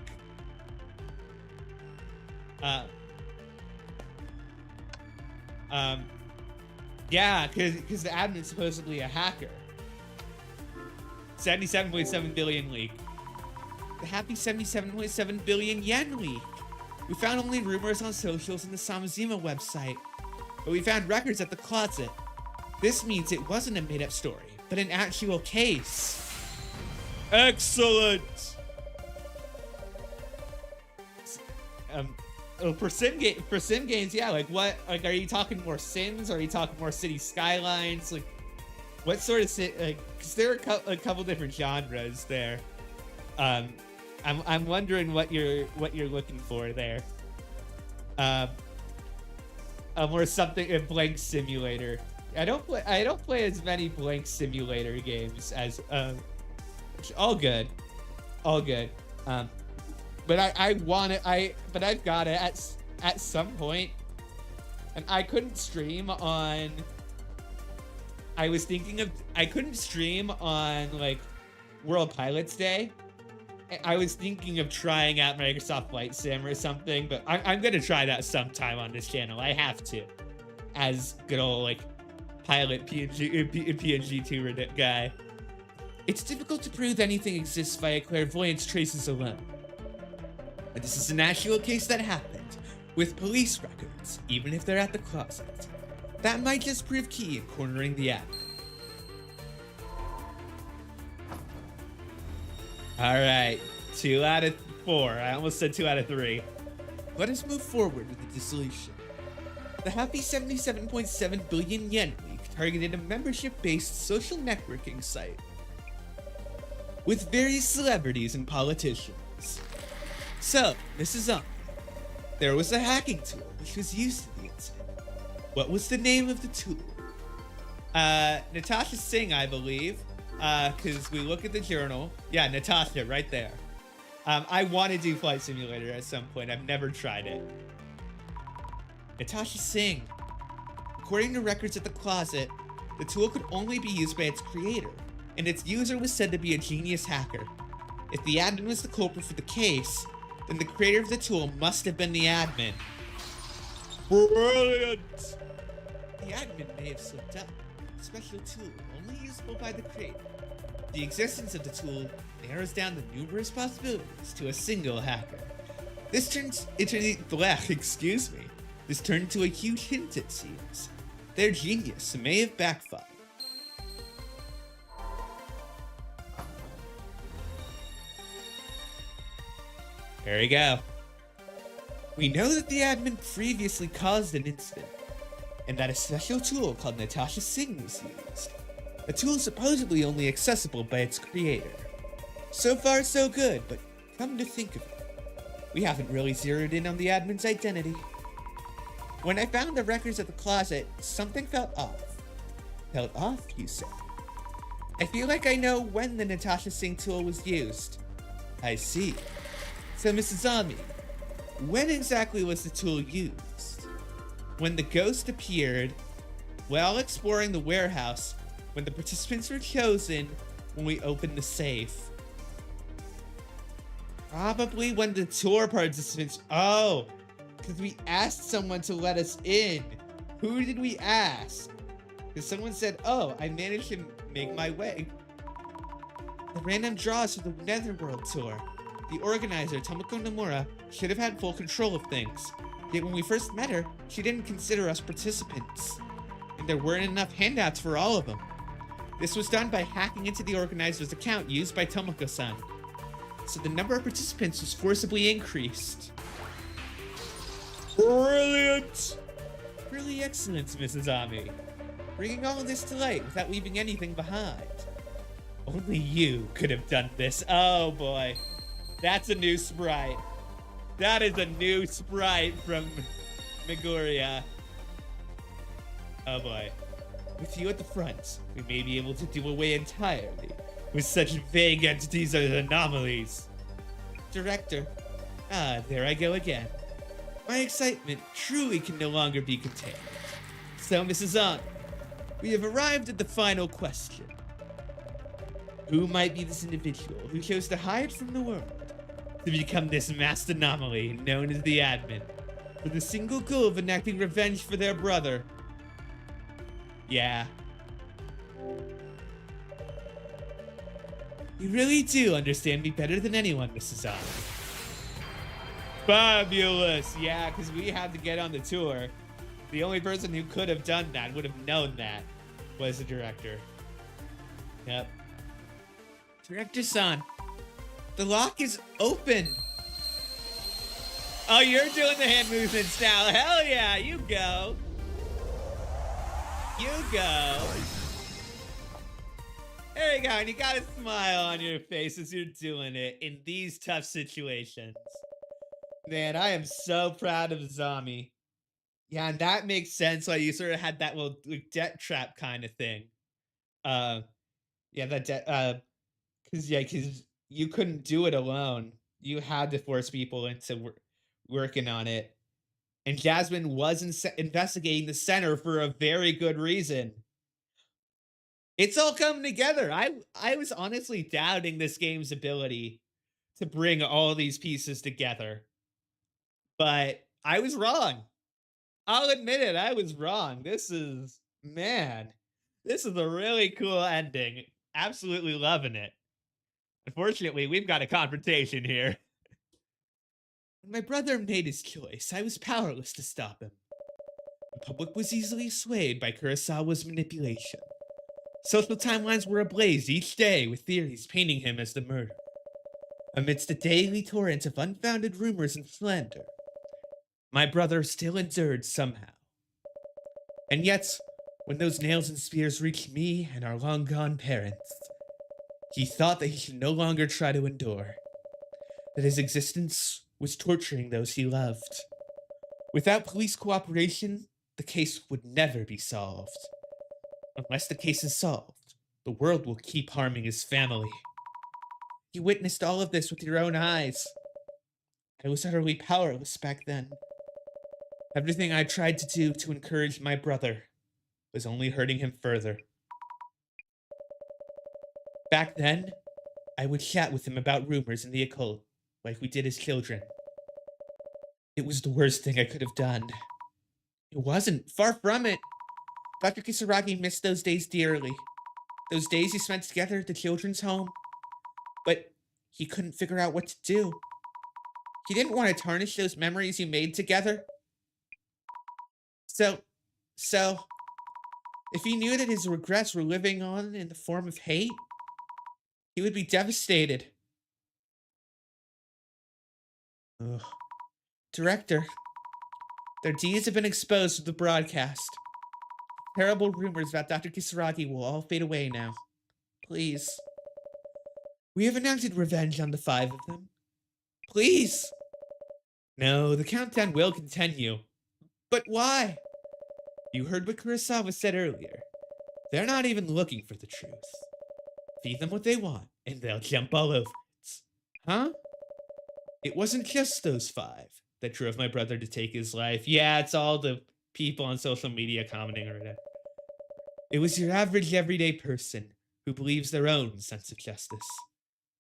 Yeah, because the admin's supposedly a hacker. 77.7 billion leak. The happy 77.7 billion yen leak. We found only rumors on socials and the Samazima website, but we found records at the closet. This means it wasn't a made-up story, but an actual case. Excellent. For sim games, yeah. Like what? Like, are you talking more Sims? Or are you talking more City Skylines? Like, what sort of like? Because there are a couple different genres there. I'm wondering what you're looking for there. Or something, a blank simulator. I don't play as many blank simulator games as all good. But I want it. But I've got it at some point, and I couldn't stream on. I couldn't stream on like World Pilots Day. I was thinking of trying out Microsoft Flight Sim or something, but I'm gonna try that sometime on this channel. I have to, as good old like pilot PNGtuber guy. It's difficult to prove anything exists via clairvoyance traces alone. But this is an actual case that happened, with police records, even if they're at the closet. That might just prove key in cornering the admin. Alright, 2 out of 4. I almost said 2 out of 3. Let us move forward with the dissolution. The happy 77.7 billion yen leak targeted a membership-based social networking site with various celebrities and politicians. So, Mrs. There was a hacking tool which was used in the incident. What was the name of the tool? Natasha Singh, I believe. Because we look at the journal. Yeah, Natasha, right there. I want to do Flight Simulator at some point. I've never tried it. Natasha Singh. According to records at the closet, the tool could only be used by its creator, and its user was said to be a genius hacker. If the admin was the culprit for the case, then the creator of the tool must have been the admin. Brilliant! The admin may have slipped up. A special tool only usable by the creator. The existence of the tool narrows down the numerous possibilities to a single hacker. This turned into a huge hint, it seems. Their genius may have backfired. Here we go. We know that the admin previously caused an incident, and that a special tool called Natasha Singh was used. A tool supposedly only accessible by its creator. So far so good, but come to think of it, we haven't really zeroed in on the admin's identity. When I found the records at the closet, something felt off. Felt off, you say? I feel like I know when the Natasha Singh tool was used. I see. So, Mrs. Ami, when exactly was the tool used? When the ghost appeared, while exploring the warehouse, when the participants were chosen, when we opened the safe. Probably when the tour participants... Oh, because we asked someone to let us in. Who did we ask? Because someone said, oh, I managed to make my way. The random draws for the Netherworld tour. The organizer, Tomoko Nomura, should have had full control of things. Yet when we first met her, she didn't consider us participants. And there weren't enough handouts for all of them. This was done by hacking into the organizer's account used by Tomoko-san. So the number of participants was forcibly increased. Brilliant! Really excellent, Mrs. Ami. Bringing all of this to light without leaving anything behind. Only you could have done this. Oh boy. That's a new sprite. That is a new sprite from Meguria. Oh boy. With you at the front, we may be able to do away entirely with such vague entities as anomalies. Director. Ah, there I go again. My excitement truly can no longer be contained. So, Mrs. An, we have arrived at the final question. Who might be this individual who chose to hide from the world to become this masked anomaly known as the admin, for the single goal of enacting revenge for their brother? Yeah. You really do understand me better than anyone, Mrs. An. Fabulous! Yeah, because we had to get on the tour. The only person who could have done that, would have known that, was the director. Yep. Director-san, the lock is open. Oh, you're doing the hand movements now. Hell yeah, you go. You go. There you go, and you got a smile on your face as you're doing it in these tough situations. Man, I am so proud of Zami. Yeah, and that makes sense why you sort of had that little like, debt trap kind of thing. Yeah, that debt, because you couldn't do it alone. You had to force people into working on it. And Jasmine was investigating the center for a very good reason. It's all coming together. I was honestly doubting this game's ability to bring all these pieces together. But I was wrong. I'll admit it, I was wrong. This is a really cool ending. Absolutely loving it. Unfortunately, we've got a confrontation here. When my brother made his choice, I was powerless to stop him. The public was easily swayed by Kurosawa's manipulation. Social timelines were ablaze each day with theories painting him as the murderer. Amidst a daily torrent of unfounded rumors and slander, my brother still endured somehow. And yet, when those nails and spears reached me and our long-gone parents, he thought that he should no longer try to endure, that his existence was torturing those he loved. Without police cooperation, the case would never be solved. Unless the case is solved, the world will keep harming his family. You witnessed all of this with your own eyes. I was utterly powerless back then. Everything I tried to do to encourage my brother was only hurting him further. Back then, I would chat with him about rumors in the occult, like we did as children. It was the worst thing I could have done. It wasn't. Far from it. Dr. Kisaragi missed those days dearly. Those days he spent together at the children's home. But he couldn't figure out what to do. He didn't want to tarnish those memories you made together. So, If he knew that his regrets were living on in the form of hate, he would be devastated. Ugh. Director, their deeds have been exposed to the broadcast. Terrible rumors about Dr. Kisaragi will all fade away now. Please. We have enacted revenge on the 5 of them. Please! No, the countdown will continue. But why? You heard what Kurosawa said earlier. They're not even looking for the truth. Feed them what they want, and they'll jump all over it. Huh? It wasn't just those 5 that drove my brother to take his life. Yeah, it's all the people on social media commenting on it. It was your average everyday person who believes their own sense of justice.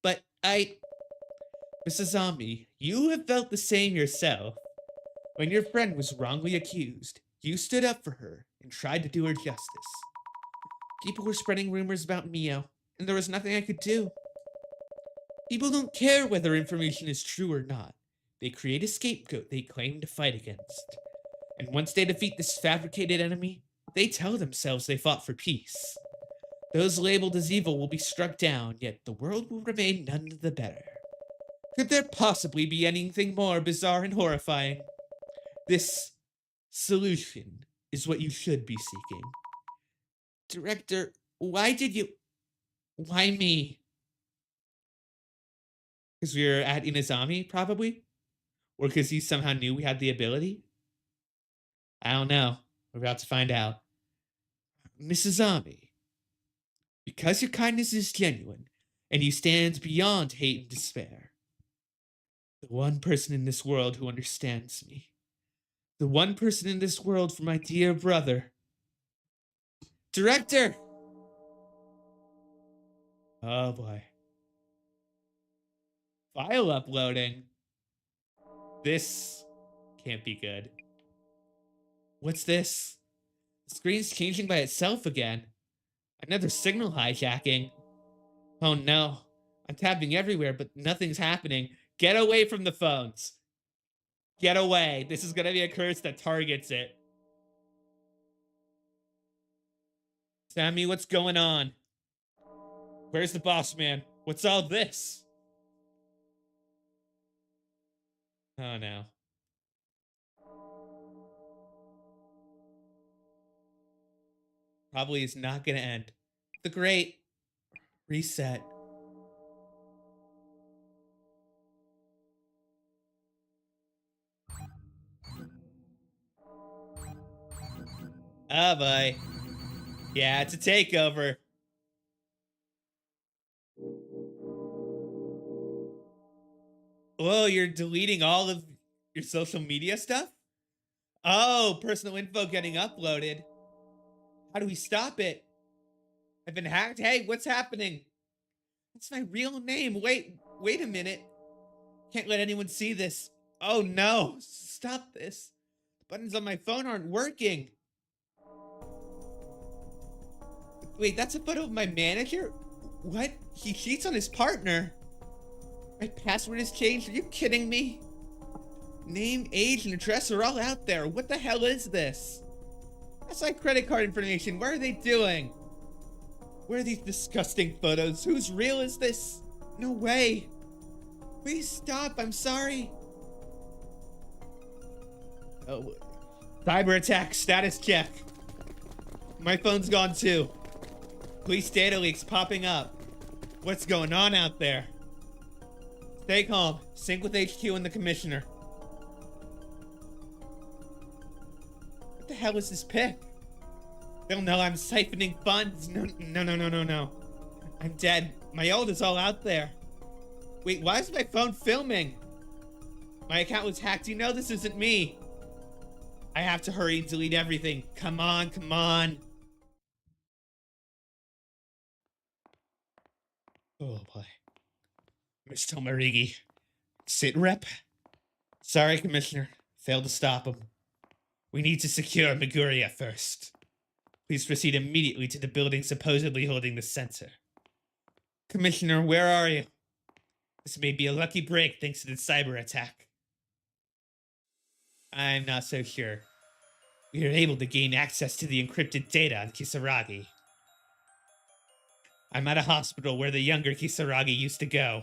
But Mrs. Zombie, you have felt the same yourself. When your friend was wrongly accused, you stood up for her and tried to do her justice. People were spreading rumors about Mio, and there was nothing I could do. People don't care whether information is true or not. They create a scapegoat they claim to fight against. And once they defeat this fabricated enemy, they tell themselves they fought for peace. Those labeled as evil will be struck down, yet the world will remain none the better. Could there possibly be anything more bizarre and horrifying? This solution is what you should be seeking. Director, why me? Because we were at Inazami, probably? Or because he somehow knew we had the ability? I don't know. We're about to find out. Mrs. Zombie, because your kindness is genuine, and you stand beyond hate and despair, the one person in this world who understands me, the one person in this world for my dear brother. Director! Oh boy. File uploading. This can't be good. What's this? The screen's changing by itself again. Another signal hijacking. Oh no. I'm tapping everywhere, but nothing's happening. Get away from the phones. Get away. This is gonna be a curse that targets it. Sammy, what's going on? Where's the boss man? What's all this? Oh no. Probably is not gonna end. The great reset. Oh boy. Yeah, it's a takeover. Whoa, you're deleting all of your social media stuff? Oh, personal info getting uploaded. How do we stop it? I've been hacked. Hey, what's happening? That's my real name. Wait a minute. Can't let anyone see this. Oh no, stop this. The buttons on my phone aren't working. Wait, that's a photo of my manager? What? He cheats on his partner. My password has changed. Are you kidding me? Name, age, and address are all out there. What the hell is this? That's my credit card information. What are they doing? Where are these disgusting photos? Whose reel is this? No way. Please stop. I'm sorry. Oh, cyber attack status check. My phone's gone too. Police data leaks popping up. What's going on out there? Stay calm. Sync with HQ and the commissioner. What the hell is this pic? They'll know I'm siphoning funds. No. I'm dead. My old is all out there. Wait, why is my phone filming? My account was hacked. You know this isn't me. I have to hurry and delete everything. Come on. Oh boy. Mr. Marigi. Sit rep. Sorry, Commissioner. Failed to stop him. We need to secure Miguria first. Please proceed immediately to the building supposedly holding the center. Commissioner, where are you? This may be a lucky break thanks to the cyber attack. I'm not so sure. we were able to gain access to the encrypted data on Kisaragi. I'm at a hospital where the younger Kisaragi used to go.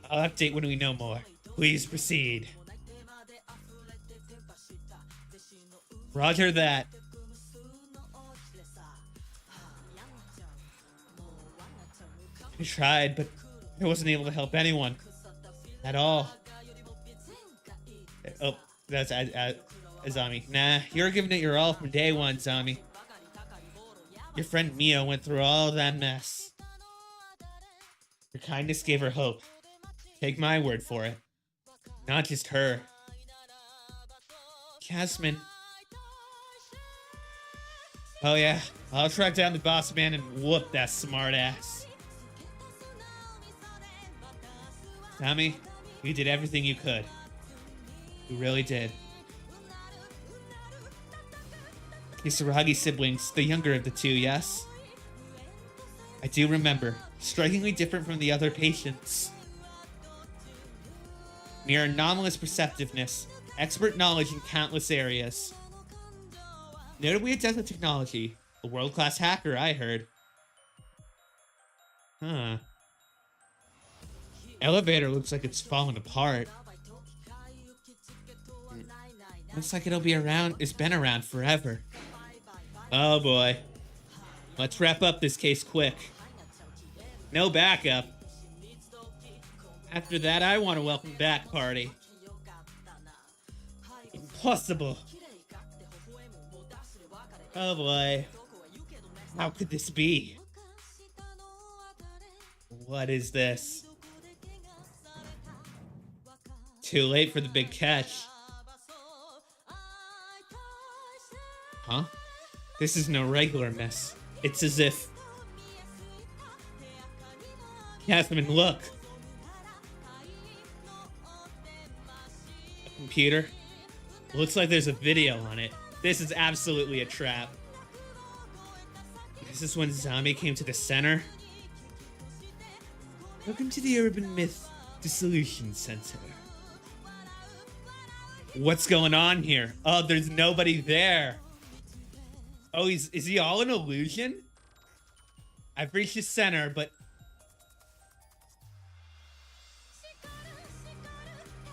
I'll update when we know more. Please proceed. Roger that. I tried, but I wasn't able to help anyone. At all. Oh, that's Azami. Nah, you're giving it your all from day one, Zami. Your friend Mio went through all that mess. Your kindness gave her hope. Take my word for it. Not just her. Casman. Oh yeah, I'll track down the boss man and whoop that smartass. Tommy, you did everything you could. You really did. Kisaragi siblings, the younger of the two, yes? I do remember. Strikingly different from the other patients. Near anomalous perceptiveness, expert knowledge in countless areas. Notably adept at technology. A world-class hacker, I heard. Huh. Elevator looks like it's falling apart. Looks like it's been around forever. Oh boy. Let's wrap up this case quick. No backup. After that, I want a welcome back party. Impossible. Oh boy. How could this be? What is this? Too late for the big catch. Huh? This is no regular mess. It's as if... Catherine, look. A computer. Looks like there's a video on it. This is absolutely a trap. This is when Zombie came to the center. Welcome to the Urban Myth Dissolution Center. What's going on here? Oh, there's nobody there. Oh, is he all an illusion? I've reached the center, but...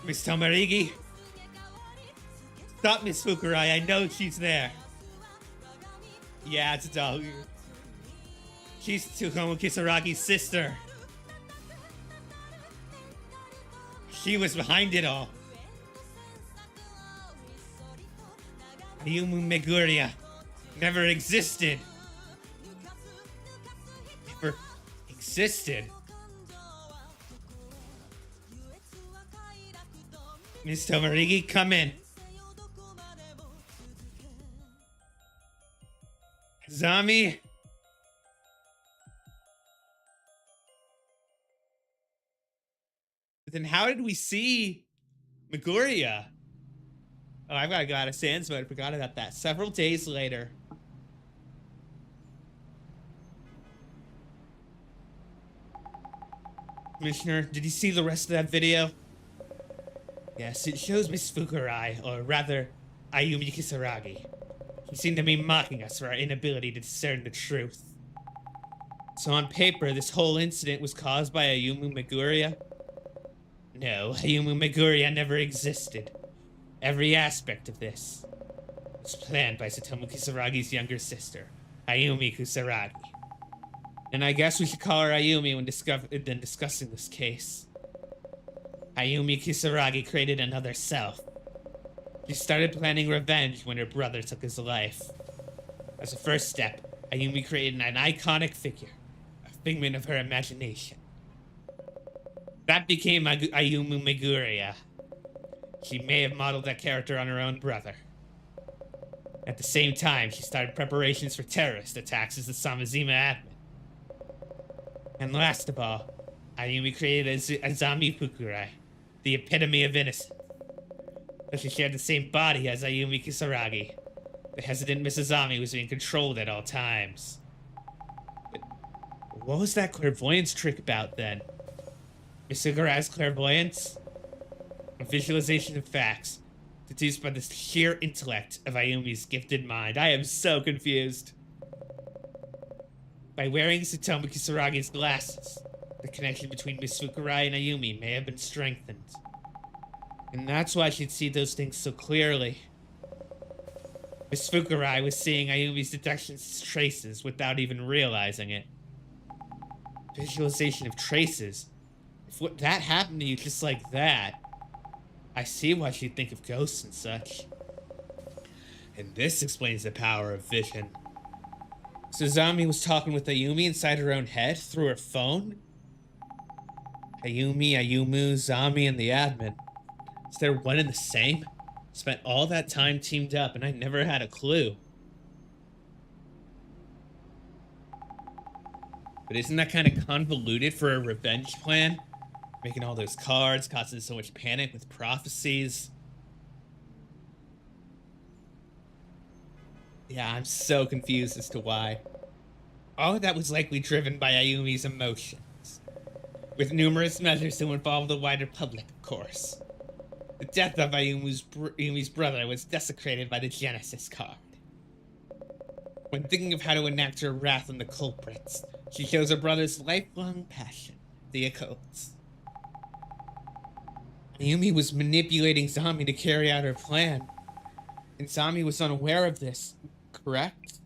Miss Tomarigi? Stop, Miss Fukurai. I know she's there. Yeah, it's a doll. She's Tsutomu Kisaragi's sister. She was behind it all. Ayumu Meguria never existed. Never existed. Miss Tomarigi, come in. Zami? But then how did we see Meguria? Oh, I've got to go out of Sans, but I forgot about that. Several days later. Commissioner, did you see the rest of that video? Yes, it shows Miss Fukurai, or rather, Ayumi Kisaragi. He seemed to be mocking us for our inability to discern the truth. So on paper, this whole incident was caused by Ayumu Meguria? No, Ayumu Meguria never existed. Every aspect of this was planned by Tsutomu Kisaragi's younger sister, Ayumi Kusaragi. And I guess we should call her Ayumi when discussing this case. Ayumi Kisaragi created another self. She started planning revenge when her brother took his life. As a first step, Ayumi created an iconic figure, a figment of her imagination. That became Ayumu Meguria. She may have modeled that character on her own brother. At the same time, she started preparations for terrorist attacks as the Samazima admin. And last of all, Ayumi created Azami Fukurai, the epitome of innocence. Though she shared the same body as Ayumi Kisaragi, the hesitant Mrs. Azami was being controlled at all times. But what was that clairvoyance trick about then? Miss Fukurai's clairvoyance? A visualization of facts, deduced by the sheer intellect of Ayumi's gifted mind. I am so confused. By wearing Satomu Kisaragi's glasses, the connection between Miss Fukurai and Ayumi may have been strengthened. And that's why she'd see those things so clearly. Miss Fukurai was seeing Ayumi's deductions as traces without even realizing it. Visualization of traces. If what that happened to you just like that, I see why she'd think of ghosts and such. And this explains the power of vision. Suzami was talking with Ayumi inside her own head through her phone? Ayumi, Ayumu, Zami, and the admin. Is there one and the same? Spent all that time teamed up and I never had a clue. But isn't that kind of convoluted for a revenge plan? Making all those cards, causing so much panic with prophecies. Yeah, I'm so confused as to why. All of that was likely driven by Ayumi's emotions, with numerous measures to involve the wider public, of course. The death of Ayumi's brother was desecrated by the Genesis card. When thinking of how to enact her wrath on the culprits, she chose her brother's lifelong passion, the occult. Ayumi was manipulating Zami to carry out her plan, and Zami was unaware of this, correct?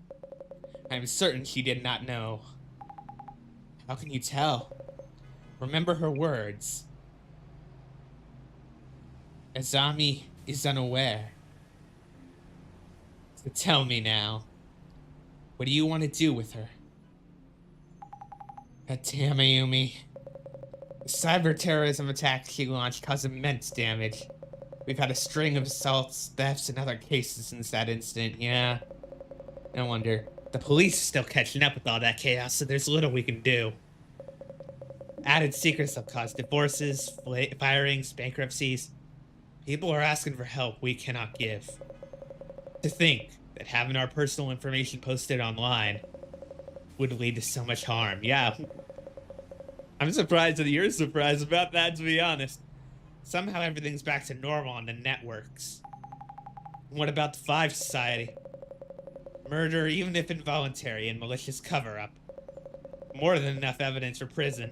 I'm certain she did not know. How can you tell? Remember her words. Azami is unaware. So tell me now, what do you want to do with her? God damn, Ayumi. The cyber terrorism attack she launched caused immense damage. We've had a string of assaults, thefts, and other cases since that incident, yeah. No wonder. The police are still catching up with all that chaos, so there's little we can do. Added secrets have caused divorces, firings, bankruptcies. People are asking for help we cannot give. To think that having our personal information posted online would lead to so much harm. Yeah. I'm surprised that you're surprised about that, to be honest. Somehow everything's back to normal on the networks. What about the Five Society? Murder, even if involuntary, and malicious cover-up. More than enough evidence for prison.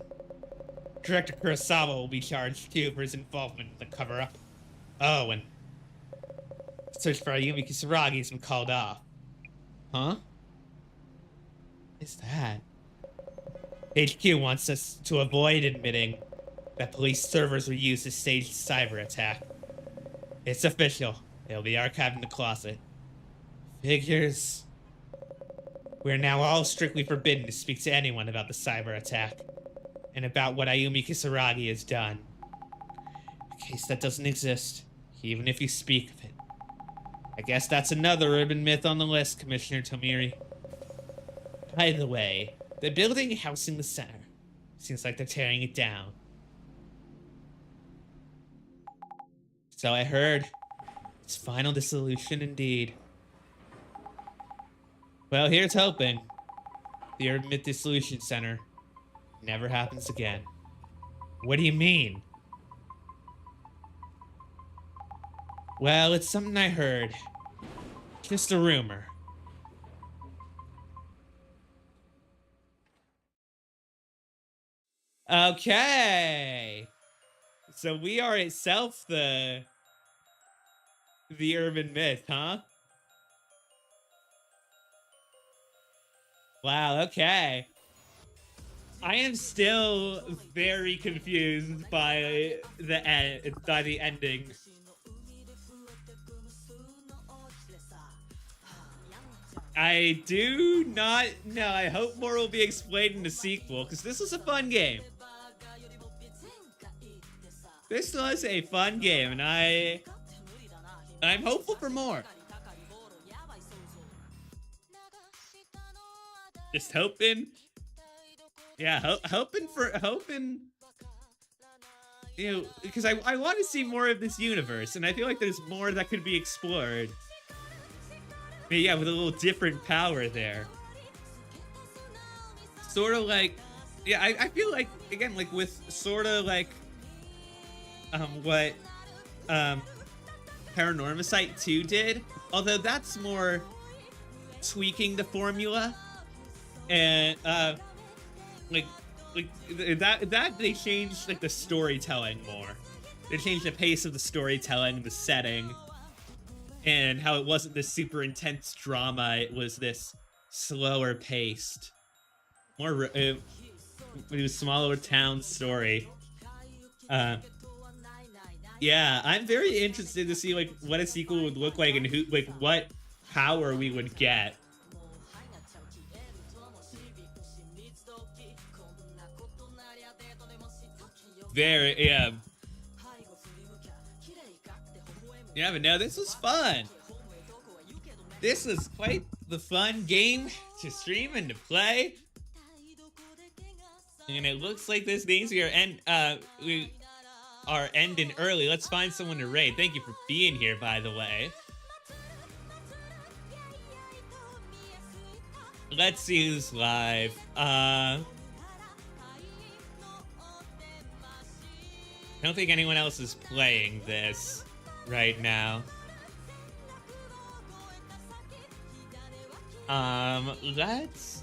Director Kurosawa will be charged, too, for his involvement in the cover-up. Oh, and search for Ayumi Kisaragi has been called off. Huh? What is that? HQ wants us to avoid admitting that police servers were used to stage the cyber attack. It's official. They'll be archived in the closet. Figures. We're now all strictly forbidden to speak to anyone about the cyber attack and about what Ayumi Kisaragi has done. A case that doesn't exist, even if you speak of it. I guess that's another urban myth on the list, Commissioner Tomiri. By the way, the building housing the center. Seems like they're tearing it down. So I heard. It's final dissolution indeed. Well, here's hoping. The Urban MYTH Dissolution Center never happens again. What do you mean? Well, it's something I heard. Just a rumor. Okay. So we are itself the urban myth, huh? Wow, okay. I am still very confused by the ending. I do not know. I hope more will be explained in the sequel, because this was a fun game. This was a fun game, and I'm hopeful for more. Just hoping. Yeah, hoping, you know, because I want to see more of this universe, and I feel like there's more that could be explored. But yeah, with a little different power there. Sort of like, yeah, I feel like, again, like with sort of like, what Paranormicite 2 did, although that's more tweaking the formula. And like that they changed like the storytelling more. They changed the pace of the storytelling, the setting, and how it wasn't this super intense drama. It was this slower paced, more it was smaller town story. Yeah, I'm very interested to see like what a sequel would look like and who, like, what power we would get. Very, yeah. Yeah, but no, this was fun. This was quite the fun game to stream and to play. And it looks like this means we are ending early. Let's find someone to raid. Thank you for being here, by the way. Let's see who's live. I don't think anyone else is playing this right now. Let's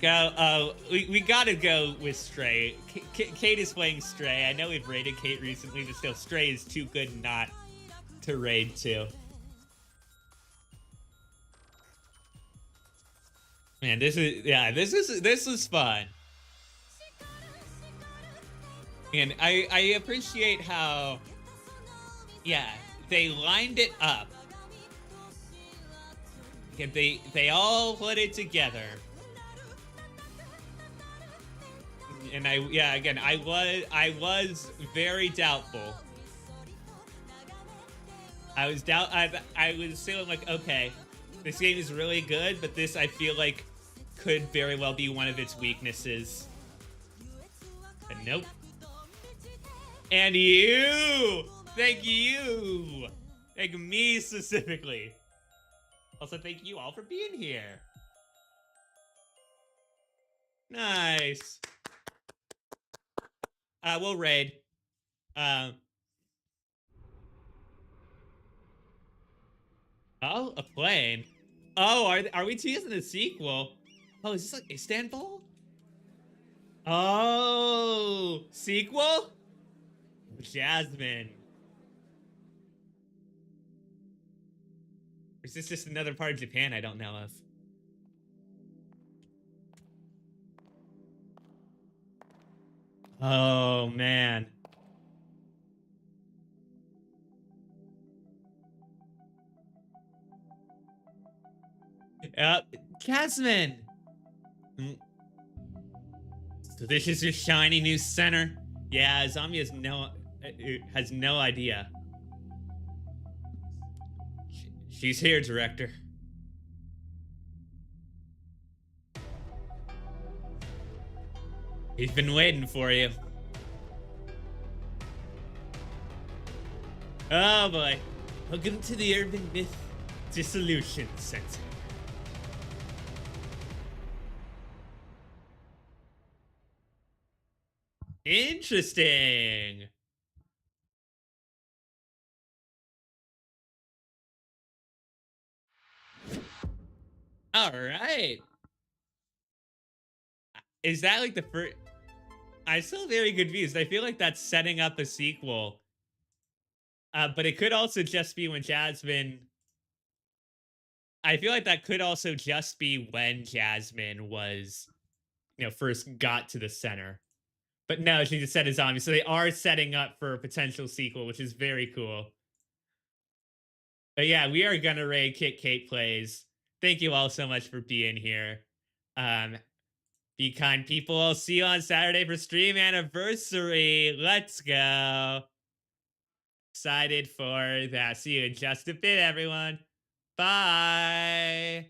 go. We gotta go with Stray. Kate is playing Stray. I know we've raided Kate recently, but still, Stray is too good not to raid to. Man, this is fun. And I appreciate how, yeah, they lined it up. They all put it together. And I was very doubtful. I was feeling like, okay, this game is really good, but this I feel like could very well be one of its weaknesses. But nope. And you! Thank you! Thank me specifically. Also, thank you all for being here. Nice. We'll raid. Oh, a plane. Oh, are we teasing the sequel? Oh, is this like Istanbul? Oh, sequel? Jasmine. Or is this just another part of Japan I don't know of? Oh, man. Jasmine! So this is your shiny new center? Yeah, Zombie has no idea. She's here, director. He's been waiting for you. Oh boy. Welcome to the Urban MYTH Dissolution Center. Interesting. All right. Is that like the first? I'm still very confused. I feel like that's setting up a sequel. But it could also just be when Jasmine. I feel like that could also just be when Jasmine was, first got to the center. But no, she just said a zombie. So they are setting up for a potential sequel, which is very cool. But yeah, we are gonna raid Kate Plays. Thank you all so much for being here. Be kind, people. I'll see you on Saturday for stream anniversary. Let's go. Excited for that. See you in just a bit, everyone. Bye.